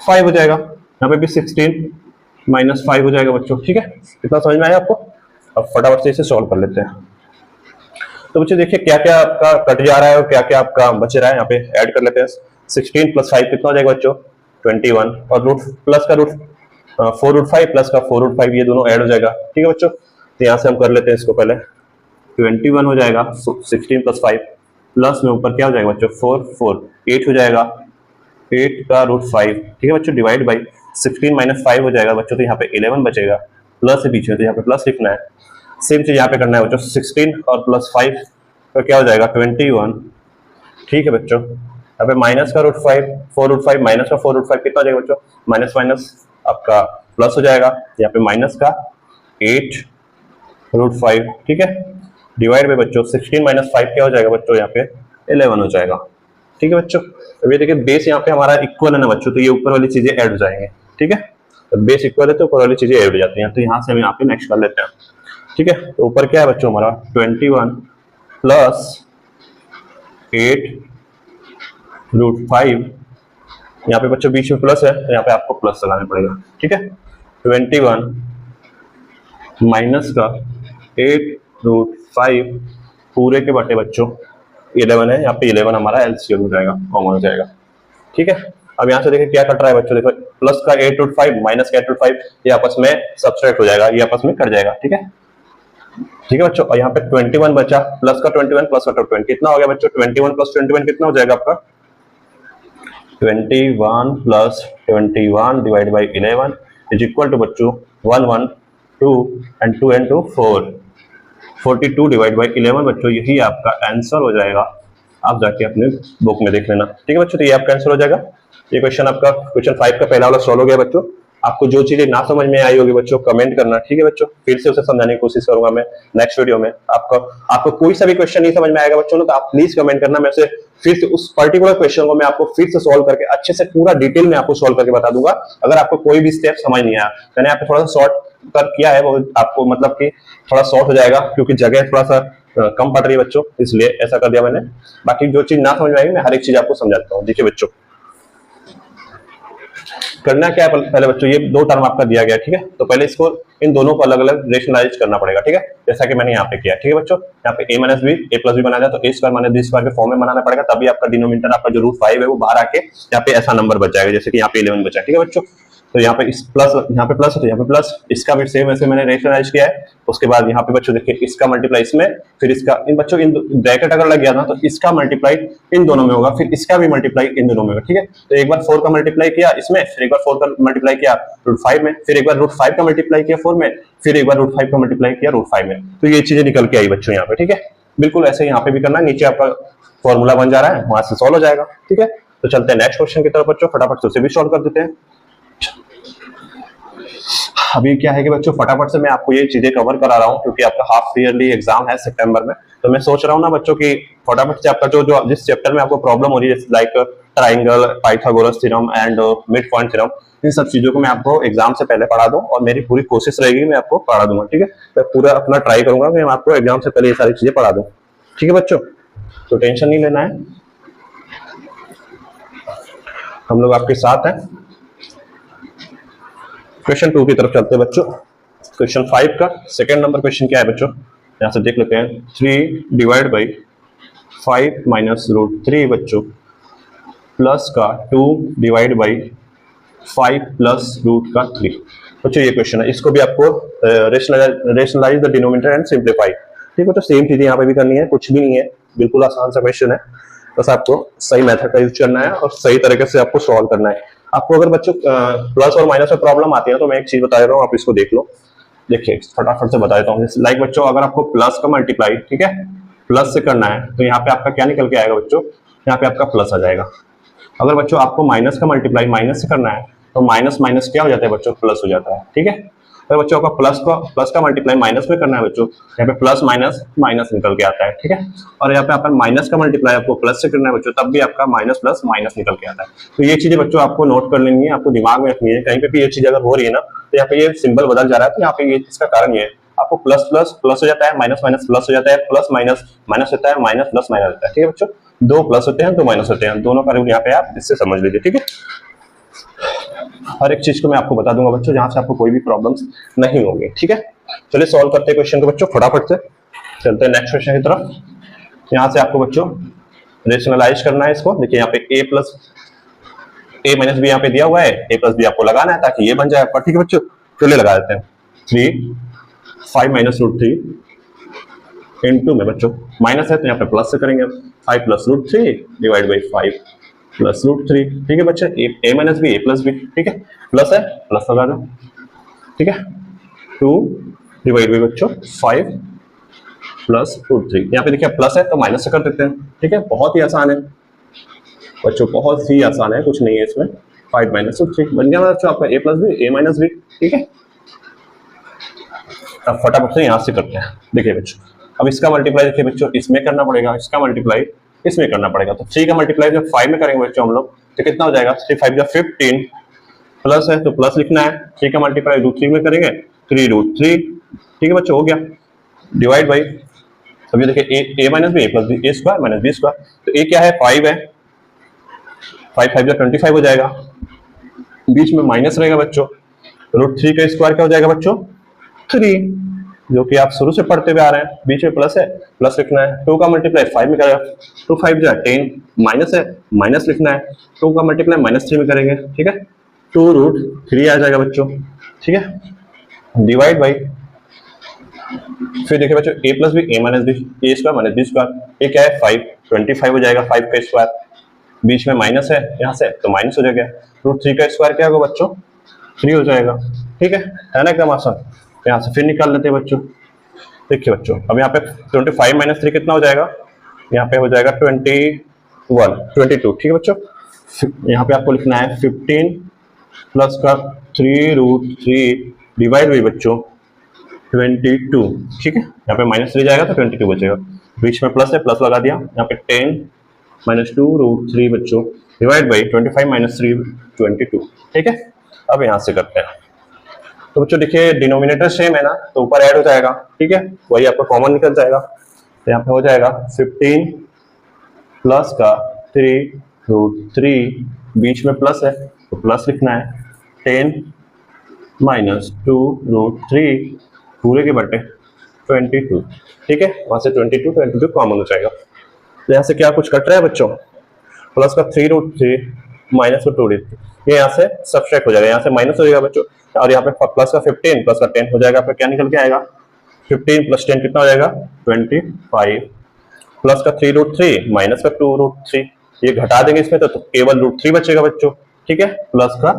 5 हो जाएगा, यहाँ पे भी 16 माइनस 5 हो जाएगा बच्चों, ठीक है। इतना समझ में आया आपको। अब फटाफट से इसे सॉल्व कर लेते हैं। तो बच्चों देखिए क्या क्या आपका कट जा रहा है और क्या क्या आपका बच रहा है, यहाँ पे ऐड कर लेते हैं। 16 प्लस 5 कितना हो जाएगा बच्चों 21, और रूट प्लस का रूट 4 रूट 5 प्लस का 4 रूट 5, ये दोनों ऐड हो जाएगा, ठीक है बच्चों। तो यहाँ से हम कर लेते हैं इसको, पहले 21 हो जाएगा 16 प्लस 5, प्लस में ऊपर क्या हो जाएगा बच्चों 4 8 हो जाएगा, 8 का रूट 5, ठीक है बच्चों। डिवाइड बाई 16 माइनस 5 हो जाएगा बच्चों, तो यहाँ पे 11 बचेगा, प्लस है बीच में तो यहाँ पे प्लस लिखना है। सेम चीज यहाँ पे करना है बच्चों, 16 और प्लस 5 तो क्या हो जाएगा 21, ठीक है बच्चों। यहाँ पे माइनस का रूट 5 4 रूट 5 माइनस का 4 रूट 5 कितना हो जाएगा बच्चों, माइनस माइनस आपका प्लस हो जाएगा, यहाँ पे माइनस का 8 रूट 5, ठीक है। डिवाइड बाय बच्चों 16 माइनस 5 क्या हो जाएगा बच्चों, यहाँ पे 11 हो जाएगा, ठीक है बच्चों। अब ये देखिए बेस यहाँ पे हमारा इक्वल है ना बच्चों, तो ये ऊपर वाली चीजें ऐड हो जाएंगे, ठीक है। तो बेस इक्वल है तो ऊपर वाली चीजें ऐड हो जाती हैं, तो यहाँ से हम यहाँ पे नेक्स्ट कर लेते हैं, ठीक है। तो ऊपर क्या है बच्चों हमारा 21 प्लस 8 रूट 5, यहाँ पे बच्चों बीच में प्लस है तो यहाँ पे आपको प्लस लगाना पड़ेगा, ठीक है। 21 माइनस का 8 रूट 5 पूरे के बटे बच्चों 11 है, यहाँ पे 11 हमारा एलसीएम हो जाएगा, कॉमन हो जाएगा। ठीक है, अब यहाँ से देखिए क्या कट रहा है बच्चों, देखो प्लस का 8/5 माइनस का 8/5 ये आपस में सब्सट्रैक्ट हो जाएगा, ये आपस में कट जाएगा। ठीक है, ठीक है बच्चों, और यहाँ पे 21 बचा, प्लस का 21 प्लस का 20 कितना हो गया बच्चों, 21 प्लस 21 कितना हो जाएगा आपका, 21 plus 21 divide by 11 is equal to बच्चों 1 1 2 एंड 2 and 2 4 42 डिवाइड बाई 11 बच्चों, यही आपका आंसर हो जाएगा। आप जाके अपने बुक में देख लेना। ठीक है बच्चों, तो ये आपका आंसर हो जाएगा। ये क्वेश्चन आपका क्वेश्चन 5 का पहला वाला सॉल्व हो गया बच्चों। आपको जो चीजें ना समझ में आई होगी बच्चों कमेंट करना। ठीक है बच्चों, फिर से उसे समझाने की कोशिश करूंगा मैं नेक्स्ट वीडियो में। आपको कोई सा भी क्वेश्चन नहीं समझ में आएगा बच्चों, तो आप प्लीज कमेंट करना, मैं उसे फिर से उस पर्टिकुलर क्वेश्चन को मैं आपको फिर से सॉल्व करके अच्छे से पूरा डिटेल में आपको सॉल्व करके बता दूंगा। अगर आपको कोई भी स्टेप समझ नहीं आया, मैंने आपको थोड़ा सा शॉर्ट कर किया है, वो आपको मतलब कि थोड़ा शॉर्ट हो जाएगा क्योंकि जगह थोड़ा सा कम पड़ रही है बच्चों, इसलिए ऐसा कर दिया मैंने। बाकी जो चीज ना समझ में आएगी मैं हर एक चीज आपको समझाता हूँ। देखिए बच्चों, करना क्या है पहले बच्चों, ये दो टर्म आपका दिया गया। ठीक है, तो पहले इसको इन दोनों को अलग अलग रेशनलाइज करना पड़ेगा। ठीक है, जैसा कि मैंने यहाँ पे किया। ठीक है बच्चों, यहाँ पे a minus b a plus b बनाना है तो a square minus b square के फॉर्म में बनाना पड़ेगा, तभी आपका डिनोमिनेटर आपका जो √5 है वो बाहर आके यहाँ पे ऐसा नंबर बच जाएगा, जैसे कि यहाँ पे 11 बचा। ठीक है बच्चों, तो यहाँ पे इस प्लस, यहाँ पे प्लस है तो यहाँ पे प्लस, इसका भी सेम ऐसे मैंने रेशनलाइज किया है। उसके बाद यहाँ पे बच्चों देखिए इसका मल्टीप्लाई इसमें, फिर इसका इन बच्चों इन ब्रैकेट अगर लग गया ना तो इसका मल्टीप्लाई इन दोनों में होगा, फिर इसका भी मल्टीप्लाई इन दोनों में होगा। ठीक है, तो एक बार 4 का मल्टीप्लाई किया इसमें, फिर एक बार 4 का मल्टीप्लाई किया √5 में, फिर एक बार √5 का मल्टीप्लाई किया 4 में, फिर एक बार √5 का मल्टीप्लाई किया √5 में। तो ये चीजें निकल के आई बच्चों यहाँ पे। ठीक है, बिल्कुल ऐसे यहाँ पे भी करना है, नीचे आपका फॉर्मूला बन जा रहा है, वहां से सॉल्व हो जाएगा। ठीक है, तो चलते हैं नेक्स्ट क्वेश्चन की तरफ बच्चों, फटाफट से उसे भी सॉल्व कर देते हैं। अभी क्या है कि बच्चों फटाफट से मैं आपको ये चीजें कवर करा रहा हूँ क्योंकि आपका हाफ ईयरली एग्जाम है सितंबर में, तो मैं सोच रहा हूँ ना बच्चों की फटाफट से आपका जो जो जिस चैप्टर में आपको प्रॉब्लम हो रही है, like triangle, Pythagoras theorem and mid point theorem, इन सब चीजों को मैं आपको एग्जाम से पहले पढ़ा दूं और मेरी पूरी कोशिश रहेगी मैं आपको पढ़ा दूंगा। ठीक है, मैं पूरा अपना ट्राई करूंगा कि मैं आपको एग्जाम से पहले ये सारी चीजें पढ़ा दूं। ठीक है बच्चों, तो टेंशन नहीं लेना है, हम लोग आपके साथ हैं। क्वेश्चन 2 की तरफ चलते हैं बच्चों। क्वेश्चन 5 का सेकंड नंबर क्वेश्चन क्या है बच्चों, यहां से देख लेते हैं। 3 डिवाइड बाई 5 माइनस √3 बच्चों, प्लस का 2 डिवाइड बाई 5 प्लस √3 बच्चों, ये क्वेश्चन है। इसको भी आपको rationalise the denominator and simplify. ठीक है, तो सेम चीजें यहाँ पे भी करनी है, कुछ भी नहीं है, बिल्कुल आसान सा क्वेश्चन है। बस आपको सही मेथड का यूज करना है और सही तरीके से आपको सॉल्व करना है। आपको अगर बच्चों प्लस और माइनस में प्रॉब्लम आती है तो मैं एक चीज बता रहा हूँ, आप इसको देख लो। देखिए फटाफट से बता देता हूँ। लाइक बच्चों, अगर आपको प्लस का मल्टीप्लाई, ठीक है, प्लस से करना है तो यहाँ पे आपका क्या निकल के आएगा बच्चों, यहाँ पे आपका प्लस आ जाएगा। अगर बच्चों आपको माइनस का मल्टीप्लाई माइनस से करना है तो माइनस माइनस क्या हो जाता है बच्चों, प्लस हो जाता है। ठीक है, अगर बच्चों आपका प्लस का मल्टीप्लाई माइनस में करना है बच्चों, यहाँ पे प्लस माइनस माइनस निकल के आता है। ठीक है, और यहाँ पे आपका माइनस का मल्टीप्लाई आपको प्लस से करना है बच्चों, तब भी आपका माइनस प्लस माइनस निकल के आता है। तो ये चीजें बच्चों आपको नोट कर लेनी है, आपको दिमाग में रखनी है। कहीं पे भी ये चीज अगर हो रही है ना तो यहाँ पे ये सिंबल बदल जा रहा है, तो यहाँ पे ये इसका कारण ये है, आपको प्लस प्लस प्लस हो जाता है, माइनस माइनस प्लस हो जाता है, प्लस माइनस माइनस होता है, माइनस प्लस माइनस होता है। ठीक है बच्चों, दो प्लस होते हैं, दो माइनस होते हैं, दोनों का रूल यहाँ पे आप इससे समझ लीजिए। ठीक है, हर एक चीज को मैं आपको बता दूंगा बच्चों, जहां से आपको कोई भी प्रॉब्लम्स नहीं होंगे। ठीक है, चलिए सॉल्व करते हैं क्वेश्चन को बच्चों, फटाफट से चलते हैं नेक्स्ट क्वेश्चन की तरफ। यहाँ से आपको बच्चों रेशनलाइज करना है इसको। देखिए यहाँ पे a माइनस बी यहाँ पे दिया हुआ है, a प्लस बी आपको लगाना है ताकि ये बन जाए आपका। ठीक है बच्चों, चलिए लगा देते हैं। 5 माइनस √3 इंटू में बच्चों माइनस है तो यहाँ पे प्लस से करेंगे, 5 प्लस √3 डिवाइड बाई 5 प्लस √3। ठीक है बच्चे, a minus b a plus b, ठीक है, प्लस है प्लस लगा दो। ठीक है, 2 डिवाइड बाई बच्चों 5 प्लस √3। यहाँ पे देखिए प्लस है तो माइनस से कर देते हैं। ठीक है, बहुत ही आसान है बच्चों, बहुत ही आसान है, कुछ नहीं है इसमें। 5 माइनस √3 बन गया बच्चों आपका a plus b a minus b. ठीक है, अब फटाफट से यहाँ से करते हैं। देखिए बच्चों, अब इसका मल्टीप्लाई देखिए बच्चों इसमें करना पड़ेगा, इसका मल्टीप्लाई इसमें करना पड़ेगा। तो 3 का मल्टीप्लाई जब 5 में करेंगे बच्चों हम लोग तो कितना हो जाएगा, 3 5 15, प्लस है तो प्लस लिखना है। 3 का मल्टीप्लाई √3 में करेंगे 3√3। ठीक है बच्चों, हो गया, डिवाइड बाई, अब ये देखिए a minus b a plus b a square minus b square, तो a क्या है 5 है, 5 5 25 हो जाएगा, बीच में माइनस रहेगा बच्चों, √3 का स्क्वायर क्या हो जाएगा बच्चों 3, जो कि आप शुरू से पढ़ते हुए आ रहे हैं, बीच में प्लस है, प्लस लिखना है। 2 का मल्टीप्लाई 5 में करेगा, 2 5 जा 10, माइनस है, माइनस लिखना है। 2 का मल्टीप्लाई -3 में करेंगे, ठीक है, 2√3 आ जाएगा बच्चों, ठीक है, डिवाइड बाई, फिर देखिए बच्चों a plus b, a minus b, a square minus b square, ये क्या है 5, 25 हो जाएगा, 5 का स्क्वायर, बीच में माइनस है यहाँ से तो माइनस हो जाएगा, √3 का स्क्वायर क्या होगा बच्चों, 3 हो जाएगा, ठीक है ना, एकदम आसान। यहाँ से फिर निकाल लेते हैं बच्चों। देखिए बच्चों अब यहाँ पे 25 माइनस 3 कितना हो जाएगा, यहाँ पे हो जाएगा 22, ठीक है बच्चों। यहाँ पे आपको लिखना है 15 प्लस का 3√3 डिवाइड बाई बच्चों 22, ठीक है, यहाँ पे -3 जाएगा तो 22 बचेगा, बीच में प्लस है, प्लस लगा दिया, यहाँ पे 10 - 2√3 बच्चों डिवाइड बाई 25 - 3 22, ठीक है। अब यहाँ से करते हैं, तो बच्चों देखिए डिनोमिनेटर सेम है ना, तो ऊपर ऐड हो जाएगा, ठीक है, वही आपको कॉमन निकल जाएगा, तो यहाँ पे हो जाएगा 15 प्लस का 3√3, बीच में प्लस है तो प्लस लिखना है, 10 - 2√3 पूरे के बटे 22, ठीक है, वहां से 22 कॉमन हो जाएगा, तो यहाँ से क्या कुछ कट रहा है बच्चों, प्लस का 3√3 माइनस का 2√3, ये यहाँ से सब्ट्रैक्ट हो जाएगा, यहाँ से माइनस हो जाएगा बच्चों, और यहाँ पे प्लस का 15 प्लस का 10 हो जाएगा, फिर क्या निकल के आएगा, 15 + 10 कितना हो जाएगा 25, प्लस का 3√3 माइनस का 2√3, ये घटा देंगे इसमें तो केवल √3 बचेगा बच्चों, ठीक है, प्लस का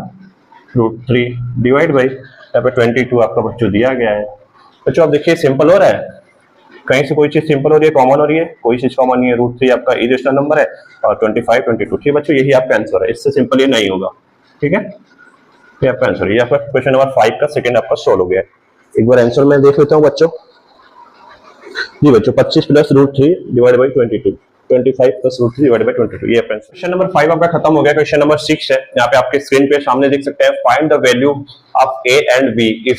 √3 डिवाइड बाई यहाँ पे 22 आपका बच्चों दिया गया है। बच्चों आप देखिए सिंपल हो रहा है, कहीं से कोई चीज सिंपल हो रही है, कॉमन हो रही है, कोई चीज कॉमन नहीं है, √3 आपका इरेशनल नंबर है और 25 22, ठीक है बच्चों, यही आपका आंसर है, इससे सिंपल ये नहीं होगा, ठीक है, ये आपका आंसर है, ये आपका क्वेश्चन नंबर 5 का सेकंड आपका सॉल्व हो गया है। एक बार आंसर मैं देख लेता हूँ बच्चों, जी बच्चों 25 plus √3 divide by 22, 25 plus √3 divide by 22, ये आपका क्वेश्चन नंबर 5 आपका खत्म हो गया। क्वेश्चन नंबर 6 है, यहाँ पे आपके स्क्रीन पे सामने देख सकते हैं, find the value of a and b if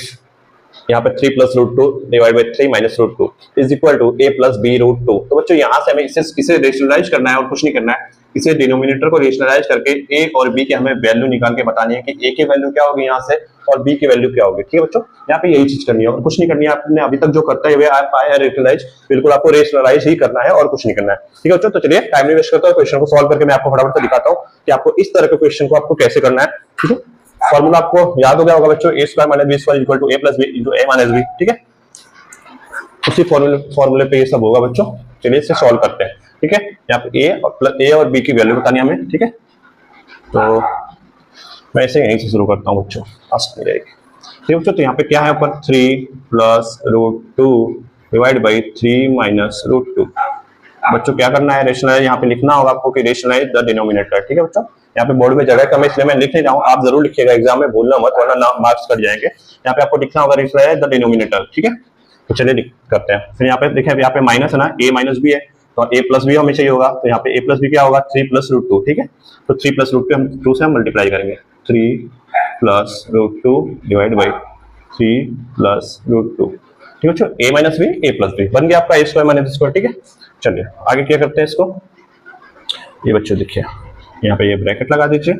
यहाँ पे 3 plus √2 divide by 3 minus √2 is equal to a plus b √2। तो बच्चों यहाँ से हमें इसे रेशनलाइज करना है और कुछ नहीं करना है, इसे डिनोमिनेटर को रेशनलाइज करके a और b के हमें वैल्यू निकाल के बतानी है कि a की वैल्यू क्या होगी यहाँ से और b की वैल्यू क्या होगी, ठीक है बच्चों, यहाँ पे यही चीज करनी है और कुछ नहीं करनी है, आपने अभी तक जो करता है आप पाया रेशनलाइज, बिल्कुल आपको रेशनलाइज ही करना है और कुछ नहीं करना है, ठीक है बच्चों। तो चलिए टाइम नहीं वेस्ट करता हूँ, क्वेश्चन को सॉल्व करके मैं आपको फटाफट से दिखाता हूँ कि आपको इस तरह के क्वेश्चन को आपको कैसे करना है, ठीक है। फॉर्मूला आपको याद हो गया होगा बच्चों, a square minus b square equal to a plus b into a minus b, ठीक है, उसी फॉर्मूले पे ये सब होगा बच्चों। चलिए इसे सॉल्व करते हैं, ठीक है, यहाँ पे a और b की वैल्यू बतानी हमें, ठीक है, तो मैं इसे यहीं से शुरू करता हूँ बच्चों, आसान रहेगी, ठीक है बच्चों। तो यहाँ पे क्या है ऊपर 3 प्लस √2 डिवाइड बाई 3 माइनस √2, बच्चों क्या करना है, रेशनलाइज यहाँ पे लिखना होगा आपको कि रेशनलाइज द डिनोमिनेटर, ठीक है बच्चों। यहाँ पे बोर्ड में जगह कम है इसलिए मैं लिख नहीं रहा हूँ, आप जरूर लिखिएगा एग्जाम में, भूलना मत वरना मार्क्स कट जाएंगे। यहाँ पे आपको लिखना होगा रेशनलाइज द डिनोमिनेटर, ठीक है, तो चलिए करते हैं। फिर यहाँ पे देखिए यहाँ पे माइनस है ना, a माइनस बी है तो a प्लस बी हमें चाहिए होगा, तो यहाँ पे a प्लस बी क्या होगा 3 प्लस √2, ठीक है, तो 3 प्लस √2 हम 2 से हम मल्टीप्लाई करेंगे, 3 प्लस √2 डिवाइड बाई 3 प्लस √2, ठीक है बच्चों, a minus b a plus b बन गया आपका a square minus b square, ठीक है। चलिए आगे क्या करते हैं इसको, ये बच्चों देखिए यहाँ पे ये ब्रैकेट लगा दीजिए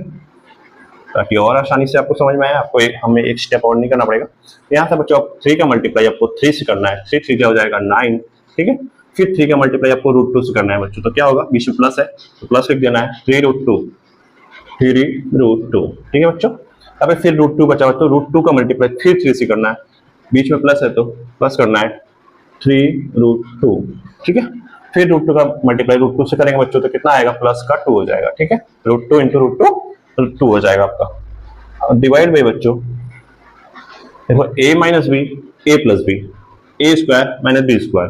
ताकि और आसानी से आपको समझ में आए, आपको हमें एक स्टेप और नहीं करना पड़ेगा। यहाँ से बच्चों 3 का मल्टीप्लाई आपको 3 से करना है, 3 3 क्या हो जाएगा 9, ठीक है, फिर 3 का मल्टीप्लाई आपको √2 से करना है बच्चों, तो क्या होगा बीच में प्लस है तो प्लस लिख देना है 3√2, ठीक है बच्चों। अब फिर √2 बचा बच्चों, √2 का मल्टीप्लाई फिर 3 से करना है, बीच में प्लस है तो प्लस करना है 3√2, ठीक है, फिर √2 का मल्टीप्लाई √2 से करेंगे बच्चों तो कितना आएगा प्लस का 2 हो जाएगा, ठीक है, √2 इंटू √2 2 हो जाएगा आपका, डिवाइड बाई बच्चों देखो a minus b a plus b, a square minus b square,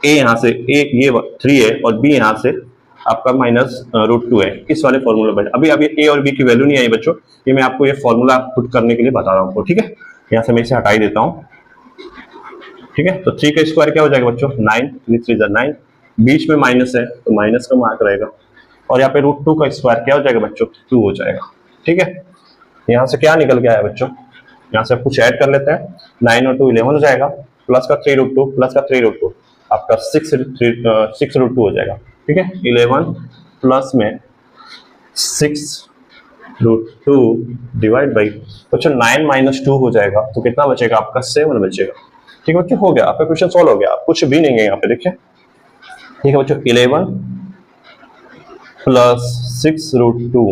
a यहाँ से a ये 3 है और b यहाँ से आपका माइनस √2 है, इस वाले फॉर्मूला पर अभी a और b की वैल्यू नहीं आई बच्चों, ये मैं आपको ये फॉर्मूला पुट करने के लिए बता रहा हूँ, ठीक है। यहाँ से मैं इसे हटा ही देता हूँ, ठीक है, तो 3 का स्क्वायर क्या हो जाएगा बच्चों 9, 3 3 9, बीच में माइनस है तो माइनस का मार्क रहेगा, और यहाँ पे √2 का स्क्वायर क्या हो जाएगा बच्चों 2 हो जाएगा, ठीक है। यहाँ से क्या निकल के आया बच्चों, यहाँ से कुछ ऐड कर लेते हैं, 9 और 2 11 हो जाएगा, प्लस का 3√2 प्लस का 3√2 आपका 6√2 हो जाएगा, ठीक है, 11 प्लस में 6√2 डिवाइड बाई बच्चों 9 - 2 हो जाएगा तो कितना बचेगा आपका 7 बचेगा, ठीक है बच्चों, हो गया आपका क्वेश्चन सॉल्व हो गया, कुछ भी नहीं है यहाँ पे देखिए। ठीक है बच्चों, 11 प्लस 6√2।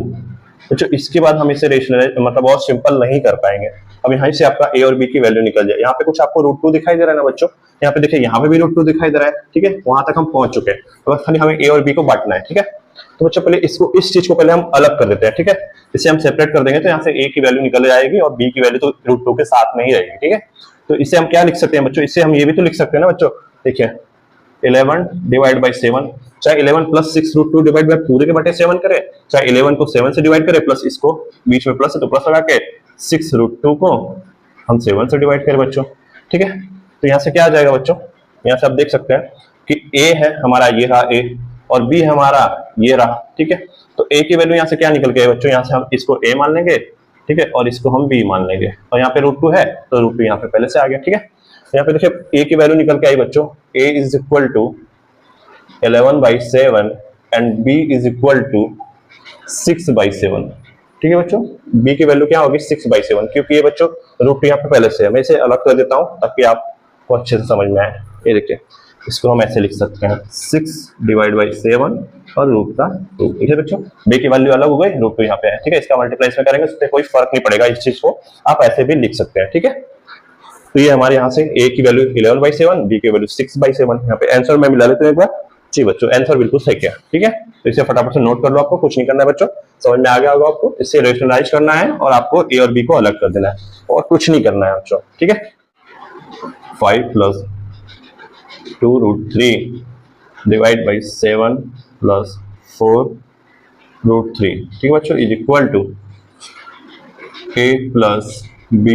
बच्चों इसके बाद हम इसे रेशनलाइज मतलब और सिंपल नहीं कर पाएंगे। अब यहाँ से आपका ए और बी की वैल्यू निकल जाए। यहाँ पे कुछ आपको √2 दिखाई दे रहा है ना बच्चों, यहाँ पे देखिए यहाँ पे भी √2 दिखाई दे रहा है। ठीक है, वहां तक हम पहुंच चुके हैं, तो बस खाली हमें ए और बी को बांटना है। ठीक है, तो बच्चों पहले इसको, इस चीज को पहले हम अलग कर देते हैं। ठीक है, इसे हम सेपरेट कर देंगे तो यहाँ से ए की वैल्यू निकल जाएगी और बी की वैल्यू तो √2 के साथ में ही रहेगी। ठीक है, तो इसे हम क्या लिख सकते हैं बच्चों, इसे हम ये भी तो लिख सकते हैं ना बच्चों, देखिए 11 डिवाइड बाई 7, चाहे 11 प्लस 6√2 डिवाइड बाई पूरे के बटे 7 करें, चाहे 11 को 7 से डिवाइड करें प्लस इसको बीच में प्लस है तो प्लस लगा के 6√2 को हम 7 से डिवाइड करें बच्चों। ठीक है, तो यहाँ से क्या आ जाएगा बच्चों, यहाँ से आप देख सकते हैं कि ए है हमारा, ये रहा ए, और बी हमारा ये रहा। ठीक है, तो ए की वैल्यू यहाँ से क्या निकल गई बच्चों, यहाँ से हम इसको ए मान लेंगे। ठीक है, और इसको हम बी मान लेंगे, और यहाँ पे √2 है तो √2 यहाँ पे पहले से आ गया। ठीक है, यहाँ पे देखिए ए की वैल्यू निकल के आई बच्चों, a is equal to 11/7 and b is equal to 6/7। ठीक है बच्चों, b की वैल्यू क्या होगी 6/7, क्योंकि ये बच्चों √2 यहाँ पे पहले से है। मैं इसे अलग कर देता हूँ ताकि आपको अच्छे से समझ में आए। ये देखिए, इसको हम ऐसे लिख सकते हैं 6 डिवाइड बाई 7 और रूट का 2। ठीक है बच्चों, b की वैल्यू अलग हो गई, √2 यहाँ पे है। ठीक है, इसका मल्टीप्लाई इसमें करेंगे उससे कोई फर्क नहीं पड़ेगा, इस चीज को आप ऐसे भी लिख सकते हैं। ठीक है, तो ये हमारे यहाँ से a की वैल्यू 11/7, b की वैल्यू 6/7। यहाँ पे आंसर में मिला लेते हैं एक बार। जी बच्चों, आंसर बिल्कुल सही है। ठीक है, तो इसे फटाफट से नोट कर लो, आपको कुछ नहीं करना है बच्चों, समझ में आ गया होगा आपको। इसे रेशनलाइज करना है और आपको a और b को अलग कर देना है, और कुछ नहीं करना है बच्चों। ठीक है, 5 प्लस 2√3 डिवाइड बाई 7 प्लस 4√3। ठीक है बच्चों, is equal to a plus b,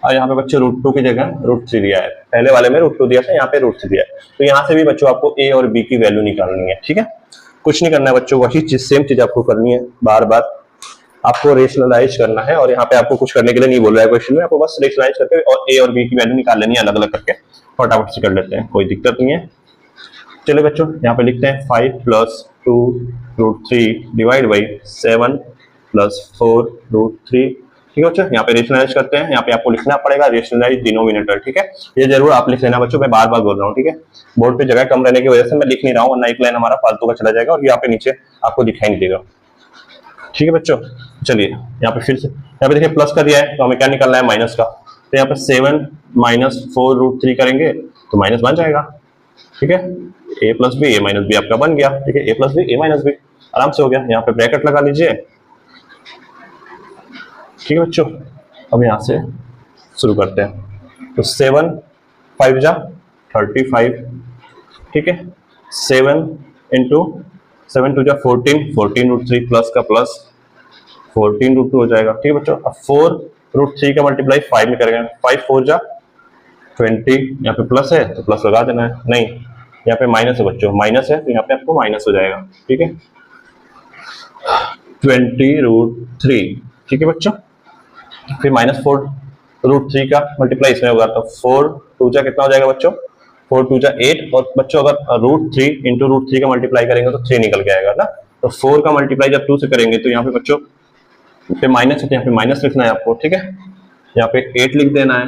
और यहाँ पे बच्चों √2 की जगह √3 दिया है, पहले वाले में √2 दिया था, यहाँ पे √3 दिया है। तो यहाँ से भी बच्चों आपको a और b की वैल्यू निकालनी है। ठीक है, कुछ नहीं करना है बच्चों, वही चीज सेम चीज आपको करनी है, बार बार आपको रेशनलाइज करना है। और यहाँ पे आपको कुछ करने के लिए नहीं बोल रहा है क्वेश्चन में, आपको बस रेशनलाइज करके और a और b की वैल्यू निकाल लेनी है अलग अलग करके, फटाफट से कर लेते हैं, कोई दिक्कत नहीं है। चलिए बच्चों, यहाँ पे लिखते हैं 5 प्लस 2√3 डिवाइड बाई 7 प्लस 4√3। ठीक है बच्चों, यहाँ पे रेशनलाइज करते हैं। यहाँ पे आपको लिखना पड़ेगा रेशनलाइज डिनोमिनेटर। ठीक है, ये जरूर आप लिख लेना बच्चों, मैं बार बार बोल रहा हूँ। ठीक है, बोर्ड पे जगह कम रहने की वजह से मैं लिख नहीं रहा हूँ, वरना एक लाइन हमारा फालतू का चला जाएगा और यहाँ पे नीचे आपको दिखाई नहीं देगा। ठीक है बच्चों, चलिए यहाँ पे फिर से, यहाँ पे देखिए प्लस का दिया है तो हमें क्या निकालना है, माइनस का। तो यहाँ पे 7 माइनस 4√3 करेंगे तो माइनस बन जाएगा। ठीक है, a plus b, a minus b आपका बन गया। ठीक है, a plus b, a minus b, आराम से हो गया। यहाँ पे ब्रैकेट लगा लीजिए। ठीक है बच्चों, अब यहाँ से शुरू करते हैं। तो 7 5 जा 35। ठीक है, 7 इंटू 7 2 जा 14, 14√3 प्लस का प्लस 14√2 हो जाएगा। ठीक है बच्चों, अब 4√3 का मल्टीप्लाई 5 में करेंगे, 5 4 जा 20, यहाँ पे प्लस है तो प्लस लगा देना है, नहीं यहाँ पे माइनस है बच्चों, माइनस है तो यहाँ पे आपको माइनस हो जाएगा। ठीक है, 20√3। ठीक है बच्चों, फिर -4√3 का मल्टीप्लाई इसमें होगा, तो 4 2 जा कितना हो जाएगा बच्चों, 4 2 जा 8, और बच्चों अगर √3 इंटू √3 का मल्टीप्लाई करेंगे तो 3 निकल के आएगा ना। तो 4 का मल्टीप्लाई जब 2 से करेंगे तो यहाँ पे बच्चों पे माइनस है तो यहाँ पे माइनस लिखना है आपको। ठीक है, यहाँ पे 8 लिख देना है।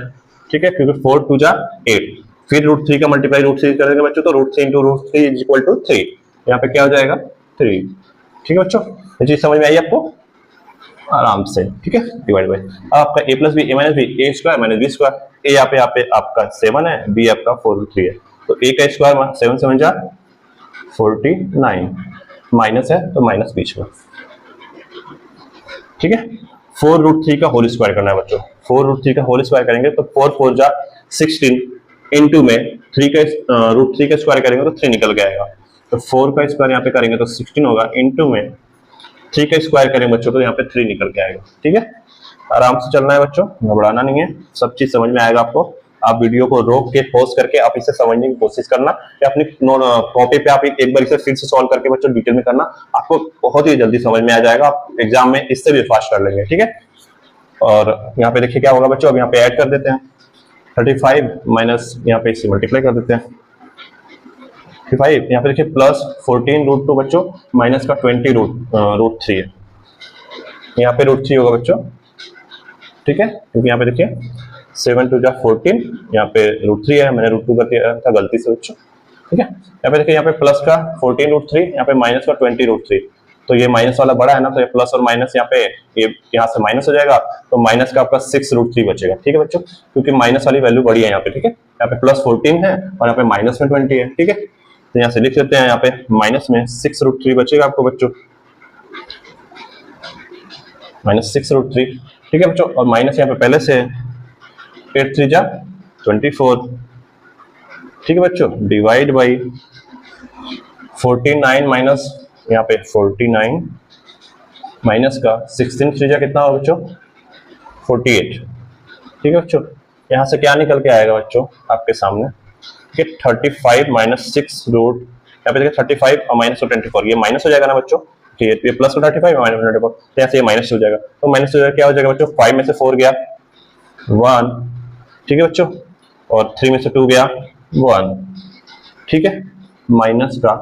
ठीक है, क्योंकि 4 2 जा 8, फिर √3 का मल्टीप्लाई √3 करेंगे बच्चों तो √3 इंटू √3 इज इक्वल टू 3, यहाँ पे क्या हो जाएगा 3। ठीक है बच्चों, ये चीज समझ में आई आपको आराम से। ठीक है, डिवाइड बाय आपका a plus b, a minus b, a square minus b square. a यहाँ पे आपका 7 है, b आपका 4√3 है, तो a का स्क्वायर 7 7 जा 49, माइनस है तो माइनस बीच में। ठीक है, 4√3 का होल स्क्वायर करना है बच्चों, 4√3 का होल स्क्वायर करेंगे तो 4 4 जा 16, इंटू में 3 का √3 का स्क्वायर करेंगे तो 3 निकल के आएगा, तो 4 का स्क्वायर यहाँ पे करेंगे तो 16 होगा, इंटू में 3 का स्क्वायर करेंगे बच्चों तो यहाँ पे 3 निकल के आएगा। ठीक है, आराम से चलना है बच्चों, घबराना नहीं है, सब चीज समझ में आएगा आपको। आप वीडियो को रोक के पॉज करके आप इसे समझने की कोशिश करना, या अपनी कॉपी पे आप एक बार इसे फिर से सॉल्व करके बच्चों डिटेल में करना, आपको बहुत ही जल्दी समझ में आ जाएगा, आप एग्जाम में इससे भी फास्ट कर लेंगे। ठीक है, और यहाँ पे देखिए क्या होगा बच्चों, अब यहाँ पे ऐड कर देते हैं 35 माइनस यहाँ पे इसे मल्टीप्लाई कर देते हैं 5, यहाँ पे देखिए प्लस 14√2 बच्चों, माइनस का 20√3 है, यहाँ पे √3 होगा बच्चों। ठीक है, क्योंकि यहाँ पे देखिए 7 टू जा 14, यहाँ पे √3 है, मैंने √2 कर दिया था गलती से बच्चों, ठीक है। यहाँ पे देखिए, यहाँ पे प्लस का 14 √3, यहाँ पे माइनस का 20 √3, तो ये माइनस वाला बड़ा है ना, तो ये प्लस और माइनस यहाँ पे, ये यहाँ से माइनस हो जाएगा, तो माइनस का आपका 6 √3 बचेगा, ठीक है बच्चों, क्योंकि माइनस वाली वैल्यू बड़ी है यहाँ पे, ठीक है। यहाँ पे प्लस 14 है और यहाँ पे माइनस में 20 है, ठीक है। तो यहाँ से लिख लेते हैं, यहाँ पे माइनस में 6 √3 बचेगा आपको बच्चों, -6 √3, ठीक है बच्चों। और माइनस यहाँ पे पहले से 8 3 जा 24, ठीक है बच्चों, डिवाइड बाई 49 माइनस यहाँ पे 49 माइनस का 16 3 जा कितना होगा बच्चों, 48, ठीक है बच्चों। यहाँ से क्या निकल के आएगा बच्चों आपके सामने कि 35 माइनस 6 रूट, यहाँ पे देखिए 35 और माइनस 24, ये माइनस हो जाएगा ना बच्चों, ठीक है, ये प्लस 35 माइनस 24, तो यहाँ से ये माइनस हो जाएगा, तो माइनस हो जाएगा, क्या हो जाएगा बच्चों, 5 में से 4 गया 1, ठीक है बच्चों, और 3 में से 2 गया 1, ठीक है, माइनस का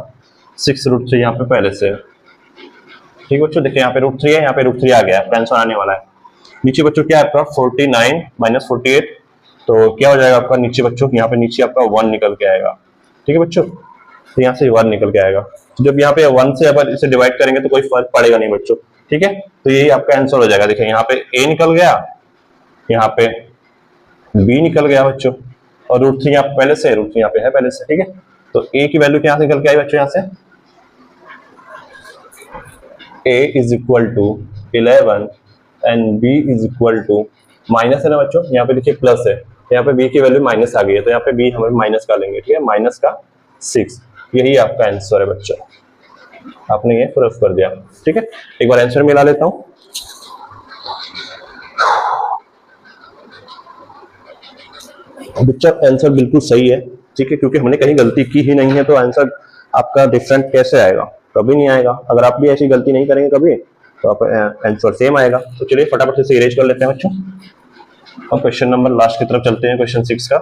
6 √3 यहाँ पे पहले से, ठीक है बच्चों। देखिए यहाँ पे √3 है, यहाँ पे √3 आ गया, आंसर आने वाला है। नीचे बच्चों क्या है आपका 49 माइनस 48, तो क्या हो जाएगा आपका नीचे बच्चों, यहाँ पे नीचे आपका 1 निकल के आएगा, ठीक है बच्चों, तो यहाँ से 1 निकल के आएगा। तो जब यहाँ पे 1 से अगर इसे डिवाइड करेंगे तो कोई फर्क पड़ेगा नहीं बच्चों, ठीक है, तो यही आपका आंसर हो जाएगा। देखिए यहाँ पे a निकल गया, यहाँ पे b निकल गया बच्चों, और √3 यहाँ पहले से, √3 यहाँ पे है पहले से, ठीक है। तो a की वैल्यू क्या निकल के आई बच्चों, यहाँ से a is equal to 11 and b is equal to, minus है ना बच्चों, यहाँ पे देखिए प्लस है, यहाँ पे b की वैल्यू माइनस आ गई है, तो यहाँ पे b हमें माइनस का लेंगे, ठीक है, माइनस का 6, यही आपका आंसर है बच्चों, आपने ये प्रूफ कर दिया, ठीक है। एक बार आंसर मिला लेता हूं, बच्चा आंसर बिल्कुल सही है, ठीक है, क्योंकि हमने कहीं गलती की ही नहीं है, तो आंसर आपका डिफरेंट कैसे आएगा, कभी नहीं आएगा। अगर आप भी ऐसी गलती नहीं करेंगे कभी, तो आप आंसर सेम आएगा। तो चलिए फटाफट से इरेज कर लेते हैं बच्चों, और क्वेश्चन नंबर लास्ट की तरफ चलते हैं, क्वेश्चन 6 का।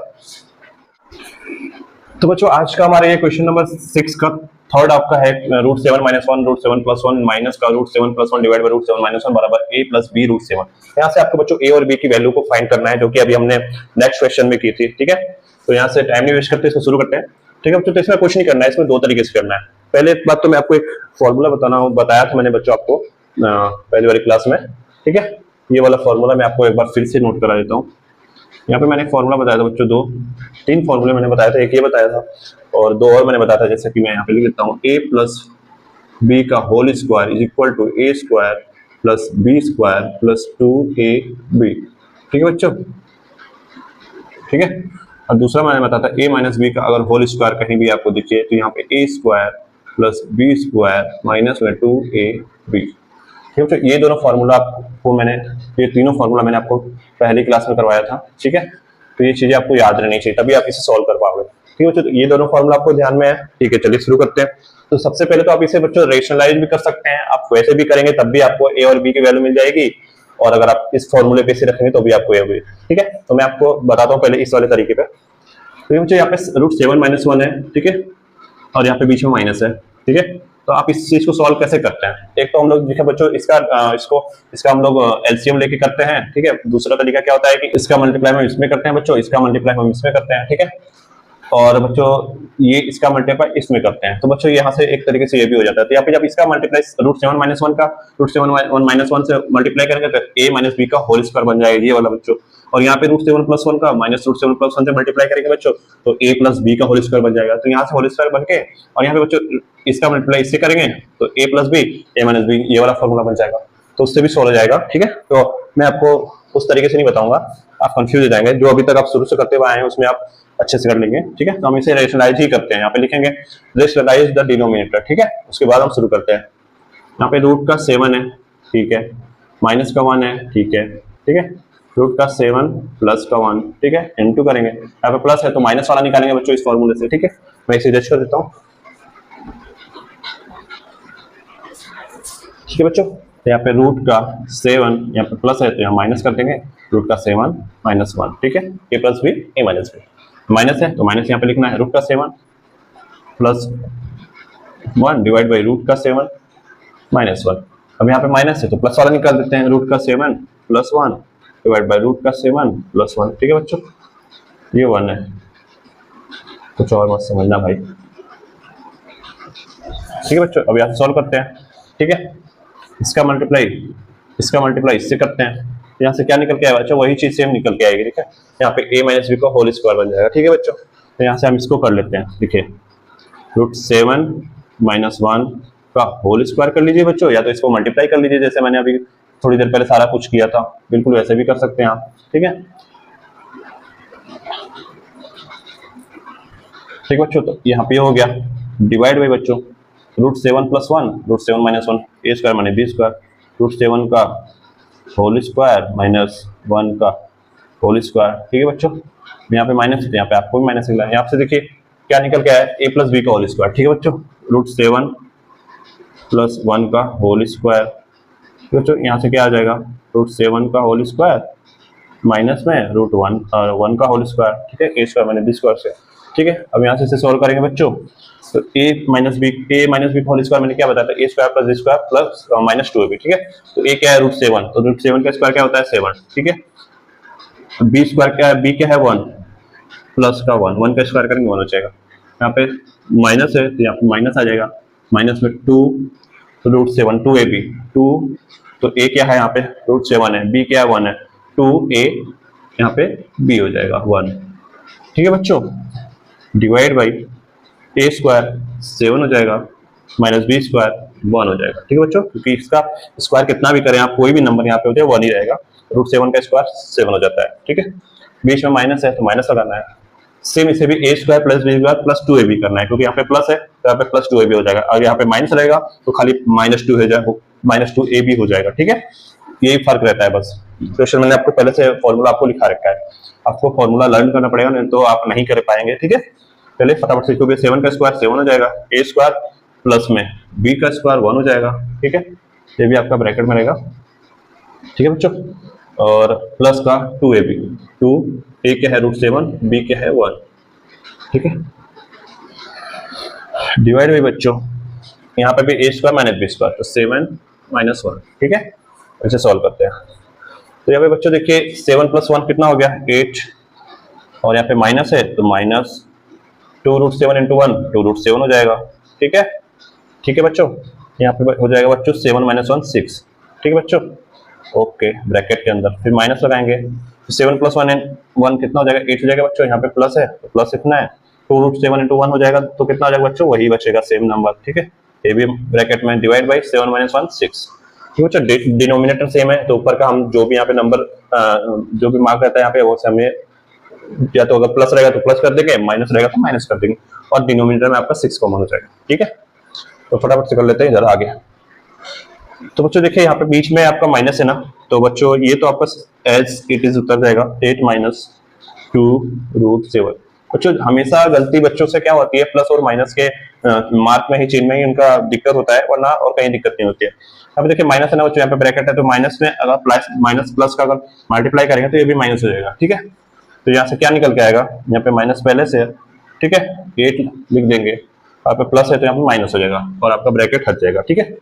तो बच्चों आज का हमारा ये क्वेश्चन नंबर 6 का थर्ड आपका है, √7 - 1 √7 + 1 माइनस का √7 + 1 डिवाइड बाय √7 - 1 बराबर a + b √7। यहाँ से आपको बच्चों a और b की वैल्यू को फाइंड करना है, जो कि अभी हमने नेक्स्ट क्वेश्चन में की थी, ठीक है। तो यहाँ से टाइम नहीं वेस्ट करते, इसको शुरू करते हैं, ठीक है बच्चों। तो इसमें कुछ नहीं करना है, इसमें दो तरीके से करना है। पहले एक बात तो मैं आपको एक फॉर्मूला बताया था मैंने बच्चों आपको पहली वाली क्लास में, ठीक है। ये वाला फॉर्मूला मैं आपको एक बार फिर से नोट करा देता हूँ। यहाँ पे मैंने एक फॉर्मूला बताया था बच्चों, 3 फॉर्मूले मैंने बताया था, एक ये बताया था और 2 और मैंने बताया था, जैसे कि मैं यहाँ पे लिख लेता हूँ, a + b का whole square is equal to a² + b² + 2ab, ठीक है बच्चों, ठीक है। और दूसरा मैंने बताया था a - b का अगर होल स्क्वायर कहीं भी आपको दिखे तो यहाँ पे a² + b² - 2ab, ठीक है। ये दोनों फार्मूला आपको मैंने, ये तीनों फार्मूला मैंने आपको पहली क्लास में करवाया था, ठीक है। तो ये चीजें आपको याद रहनी चाहिए, तभी आप इसे सॉल्व कर पाओगे, ठीक है। तो ये दोनों फार्मूला आपको ध्यान में है, ठीक है। चलिए शुरू करते हैं। तो सबसे पहले तो आप इसे बच्चों रेशनलाइज भी कर सकते हैं, आप वैसे भी करेंगे तब भी आपको a और b की वैल्यू मिल जाएगी, और अगर आप इस फॉर्मूले पे से रखेंगे तो भी आपको ये होगी, ठीक है। तो मैं आपको बताता हूँ पहले इस वाले तरीके पे। तो ये बच्चों यहाँ पे √7 - 1 है, ठीक है, और यहाँ पे बीच में माइनस है, ठीक है। तो आप इस चीज को सॉल्व कैसे करते हैं, एक तो हम लोग देखिए बच्चों इसका हम लोग एलसीएम लेके करते हैं, ठीक है। दूसरा तरीका क्या होता है कि इसका मल्टीप्लाई हम इसमें करते हैं बच्चों, इसका मल्टीप्लाई हम इसमें करते हैं, ठीक है। और बच्चों ये इसका मल्टीप्लाई इसमें करते हैं, तो बच्चों यहाँ से एक तरीके से ये भी हो जाता है। तो यहाँ पे जब इसका मल्टीप्लाई √7 - 1 का √7 - 1 से मल्टीप्लाई करेंगे तो a - b का होल स्क्वायर बन जाएगा, ये वाला बच्चों। और यहाँ पे √7 + 1 का -√7 + 1 से मल्टीप्लाई करेंगे बच्चों, तो a + b का होल स्क्वायर बन जाएगा। तो यहाँ से होल स्क्वायर बन के, और यहाँ पे बच्चों इसका मल्टीप्लाई इससे करेंगे तो a + b a - b, ये वाला फॉर्मूला बन जाएगा, तो उससे भी सॉल्व हो जाएगा, ठीक है। तो मैं आपको उस तरीके से नहीं बताऊंगा, आप कंफ्यूज हो जाएंगे, जो अभी तक आप शुरू से करते हुए आए हैं उसमें आप अच्छे से कर लेंगे, ठीक है। तो हम इसे रेशनलाइज ही करते हैं, यहाँ पे लिखेंगे रेशनलाइज द डिनोमिनेटर, ठीक है। उसके बाद हम शुरू करते हैं। यहाँ पे √7 है, ठीक है, माइनस का 1 है, ठीक है, ठीक है, √7 प्लस का 1, ठीक है, इनटू करेंगे, यहाँ पे प्लस है तो माइनस वाला निकालेंगे बच्चों इस फॉर्मूले से, ठीक है। मैं इसे इरेज कर देता हूँ, ठीक है बच्चों। तो यहाँ पे √7 यहाँ पे प्लस है तो यहाँ माइनस कर देंगे, √7 - 1, ठीक है, a + b a - b, minus है तो माइनस यहाँ पे लिखना है, √7 + 1 डिवाइड बाई √7 - 1। अब यहाँ पे माइनस है तो प्लस वाला निकाल देते हैं, √7 + 1 डिवाइड बाय रूट का 7 प्लस 1। ठीक है बच्चों, ये 1 है, कुछ और मत समझना भाई। ठीक है बच्चों, अब यहाँ से सॉल्व करते हैं। ठीक है, इसका मल्टीप्लाई इससे करते हैं, यहाँ से क्या निकल के आएगा बच्चों, वही चीज सेम निकल के आएगी। ठीक है, यहाँ पे a माइनस बी का होल स्क्वायर बन जाएगा। ठीक है बच्चों, तो यहाँ से हम इसको कर लेते हैं। देखिए रूट 7 माइनस 1 का होल स्क्वायर कर लीजिए बच्चों, या तो इसको मल्टीप्लाई कर लीजिए जैसे मैंने अभी थोड़ी देर पहले सारा कुछ किया था, बिल्कुल वैसे भी कर सकते हैं आप। ठीक है, ठीक बच्चों, तो यहाँ पे हो गया डिवाइड बाई बच्चों root 7 plus 1 root 7 minus 1 a square minus b square, root 7 का होल स्क्वायर माइनस 1 का होल स्क्वायर। ठीक है बच्चों, यहाँ पे माइनस, यहाँ पे आपको भी माइनस निकला है। यहाँ से देखिए क्या निकल के आया, ए प्लस बी का होल स्क्वायर। ठीक है बच्चों, रूट 7 प्लस 1 का होल स्क्वायर। बच्चों यहाँ से क्या आ जाएगा, रूट 7 का होल स्क्वायर माइनस में रूट 1 और 1 का होल स्क्वायर। ठीक है, ए स्क्वायर माइनस बी स्क्वायर से। ठीक है, अब यहाँ से इसे सॉल्व करेंगे बच्चों, तो ए माइनस बी का होल स्क्वायर मैंने क्या बताया था, a square plus b square plus minus 2ab। ठीक है, तो ए क्या है रूट 7, तो रूट 7 का स्क्वायर क्या होता है 7। ठीक है, बी स्क्वायर क्या है, बी क्या है 1 प्लस का 1 का स्क्वायर करेंगे 1 हो जाएगा। यहाँ पे माइनस है तो यहाँ पे माइनस आ जाएगा, माइनस में 2 तो रूट 7 2ab 2, तो ए क्या है यहाँ पे रूट 7 है, बी क्या है 1 है, 2a यहाँ पे b हो जाएगा 1। ठीक है बच्चों, डिवाइड बाई ए स्क्वायर 7 हो जाएगा माइनस बी स्क्वायर 1 हो जाएगा। ठीक है बच्चों, क्योंकि इसका स्क्वायर कितना भी करें आप, कोई भी नंबर यहाँ पे हो जाए 1 ही रहेगा, रूट 7 का स्क्वायर 7 हो जाता है। ठीक है, बीच में माइनस है तो माइनस लगाना है। सेम इसे भी a square plus b square plus 2ab करना है, क्योंकि यहाँ पे प्लस है तो यहाँ पे प्लस 2ab हो जाएगा, और यहाँ पे माइनस रहेगा तो खाली माइनस 2 हो जाएगा, माइनस 2ab हो जाएगा। ठीक है, यही फर्क रहता है बस। क्वेश्चन मैंने आपको पहले से फॉर्मूला आपको लिखा रखा है, आपको फॉर्मूला लर्न करना पड़ेगा, नहीं तो आप नहीं कर पाएंगे। ठीक है, पहले फटाफट से लिखोगे, 7 का स्क्वायर 7 हो जाएगा, ए स्क्वायर प्लस में बी का स्क्वायर 1 हो जाएगा। ठीक है, ये भी आपका ब्रैकेट में रहेगा। ठीक है बच्चों, और प्लस का 2ab 2, ए क्या है रूट 7, बी क्या है 1। ठीक है, डिवाइड बाई बच्चों यहाँ पे भी a square minus b square, तो 7 माइनस 1। ठीक है, इसे सॉल्व करते हैं। तो यहाँ पे बच्चों देखिए 7 प्लस 1 कितना हो गया 8, और यहाँ पे माइनस है तो माइनस 2 रूट 7 इंटू 1 2 रूट 7 हो जाएगा। ठीक है, ठीक है बच्चों, यहाँ पे हो जाएगा बच्चों 7 माइनस 1 6। ठीक है बच्चों, ओके, ब्रैकेट के अंदर फिर माइनस लगाएंगे, तो 7 प्लस 1 कितना हो जाएगा 8 हो जाएगा बच्चों, यहाँ पे प्लस है तो प्लस इतना है, 2 रूट 7 इंटू 1 हो जाएगा, तो कितना हो जाएगा बच्चों, वही बचेगा सेम नंबर। ठीक है, ये भी ब्रैकेट में डिवाइड बाई 7 माइनस 1 6। ठीक है बच्चों, डिनोमिनेटर सेम है, तो ऊपर का हम जो भी यहाँ पे नंबर जो भी मार्क रहता है यहाँ पे वो से हमें, या तो अगर प्लस रहेगा तो प्लस कर देंगे, माइनस रहेगा तो माइनस कर देंगे, और डिनोमिनेटर में आपका 6 कॉमन हो जाएगा। ठीक है, तो फटाफट से कर लेते हैं इधर आगे। तो बच्चों देखिए यहाँ पे बीच में आपका माइनस है ना, तो बच्चों ये तो आपका एज इट इज उतर जाएगा 8 माइनस 2 रूट 7। बच्चों हमेशा गलती बच्चों से क्या होती है, प्लस और माइनस के मार्क में ही, चिन्ह में ही उनका दिक्कत होता है, वरना और कहीं दिक्कत नहीं होती है। अब देखिए माइनस है ना बच्चों, यहाँ पे ब्रैकेट है, तो माइनस में अगर प्लस माइनस प्लस का अगर मल्टीप्लाई करेंगे तो ये भी माइनस हो जाएगा। ठीक है, तो यहाँ से क्या निकल के आएगा, यहाँ पे माइनस पहले से है। ठीक है, 8 लिख देंगे, यहाँ पे प्लस है तो यहाँ पे माइनस हो जाएगा और आपका ब्रैकेट हट जाएगा। ठीक है,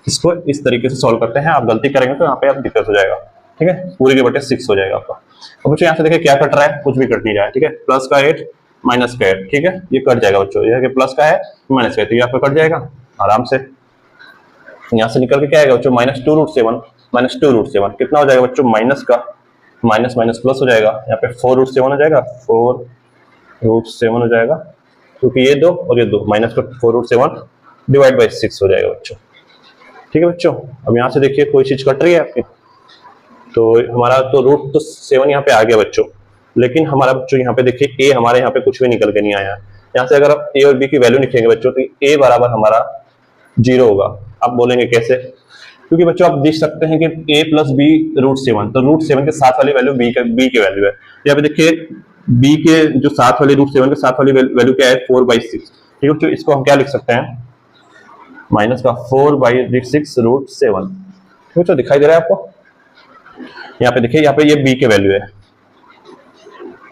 इसको इस तरीके से सॉल्व करते हैं, आप गलती करेंगे तो यहाँ पे आप दिक्कत हो जाएगा। ठीक है, पूरी के बटे 6 हो जाएगा आपका। अब बच्चों यहाँ से देखिए क्या कट रहा है, कुछ भी कट नहीं रहा है। ठीक है, प्लस का 8 माइनस का 8, ठीक है, ये कट जाएगा बच्चों, ये प्लस का है माइनस का है, तो ये आपका कट जाएगा आराम से। यहाँ से निकल के क्या आएगा बच्चों, माइनस 2 रूट 7 माइनस 2 रूट 7 कितना हो जाएगा बच्चों, माइनस का माइनस माइनस प्लस हो जाएगा, यहाँ पे 4 रूट 7 हो जाएगा, 4 रूट 7 हो जाएगा, क्योंकि ये 2 और ये 2, माइनस का 4 रूट 7 डिवाइड बाई 6 हो जाएगा बच्चों। ठीक है बच्चों, अब यहाँ से देखिए कोई चीज कट रही है आपकी, तो हमारा तो रूट तो 7 यहाँ पे आ गया बच्चों, लेकिन हमारा बच्चों यहाँ पे देखिए ए हमारे यहाँ पे कुछ भी निकल के नहीं आया। यहाँ से अगर आप ए और बी की वैल्यू लिखेंगे बच्चों, तो ए बराबर हमारा 0 होगा। आप बोलेंगे कैसे, क्योंकि बच्चों आप देख सकते हैं कि a प्लस बी रूट 7, तो रूट 7 के साथ वाली वैल्यू b की वैल्यू है। यहाँ पे देखिए b के जो साथ वाली रूट 7 के साथ वाली वैल्यू क्या है 4/6। ठीक है बच्चों, इसको हम क्या लिख सकते हैं, माइनस का 4/6 रूट 7। बच्चों दिखाई दे रहा है आपको, यहाँ पे देखिए, यहाँ पे ये b की वैल्यू है।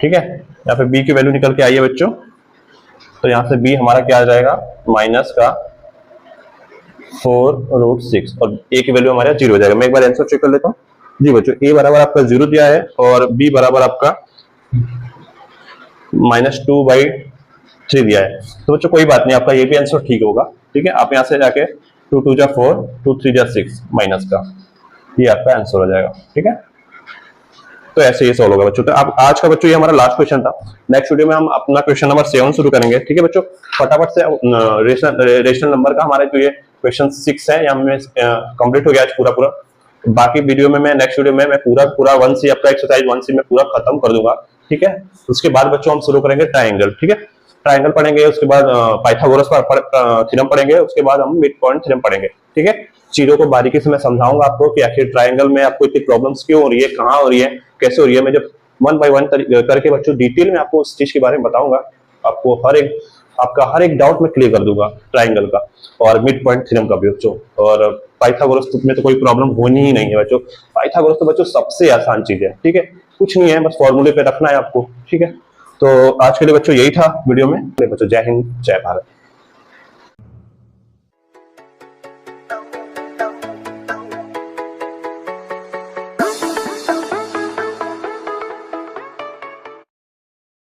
ठीक है, यहाँ पे b की वैल्यू निकल के आई है बच्चों, तो यहाँ से b हमारा क्या आ जाएगा, माइनस का 4 रूट 6, और a की वैल्यू हमारे 0 हो जाएगा। मैं एक बार आंसर चेक कर लेता हूँ। जी बच्चों, ए बराबर आपका 0 दिया है और बी बराबर आपका -2/3 दिया है। तो बच्चों कोई बात नहीं, आपका ये भी आंसर ठीक होगा। ठीक है, आप यहाँ से जाके 2 2 जा 4, 2 3 जा 6 माइनस का, ये आपका आंसर हो जाएगा। ठीक है, तो ऐसे ही सॉल्व होगा बच्चों। तो अब आज का बच्चों ये हमारा लास्ट क्वेश्चन था। नेक्स्ट वीडियो में हम अपना क्वेश्चन नंबर 7 शुरू करेंगे। ठीक है बच्चों, फटाफट से रेशनल नंबर का हमारा जो ये क्वेश्चन 6 है, यहाँ कंप्लीट हो गया आज पूरा। बाकी वीडियो में मैं नेक्स्ट वीडियो में मैं पूरा 1 सी आपका एक्सरसाइज 1 सी में पूरा खत्म कर दूंगा। ठीक है, उसके बाद बच्चों हम शुरू करेंगे ट्राइंगल। ठीक है, ट्राइंगल पढ़ेंगे, उसके बाद पाइथागोरस थ्योरम पढ़ेंगे, उसके बाद हम मिड पॉइंट थ्योरम पढ़ेंगे। ठीक है, चीजों को बारीकी से मैं समझाऊंगा आपको कि आखिर ट्राइंगल में आपको इतनी प्रॉब्लम्स क्यों हो रही है, कहाँ हो रही है, कैसे हो रही है। मैं जब 1 बाय 1 करके बच्चों डिटेल में आपको उस चीज के बारे में बताऊंगा। आपको आपका हर एक डाउट में क्लियर कर दूंगा, ट्राइंगल का और मिड पॉइंट थ्योरम का भी बच्चों। और पाइथागोरस में तो कोई प्रॉब्लम होनी ही नहीं है बच्चों। पाइथागोरस तो बच्चों सबसे आसान चीज है। ठीक है, कुछ नहीं है, बस फॉर्मूले पे रखना है आपको। ठीक है, तो आज के लिए बच्चों यही था वीडियो में। बच्चों जय हिंद, जय भारत।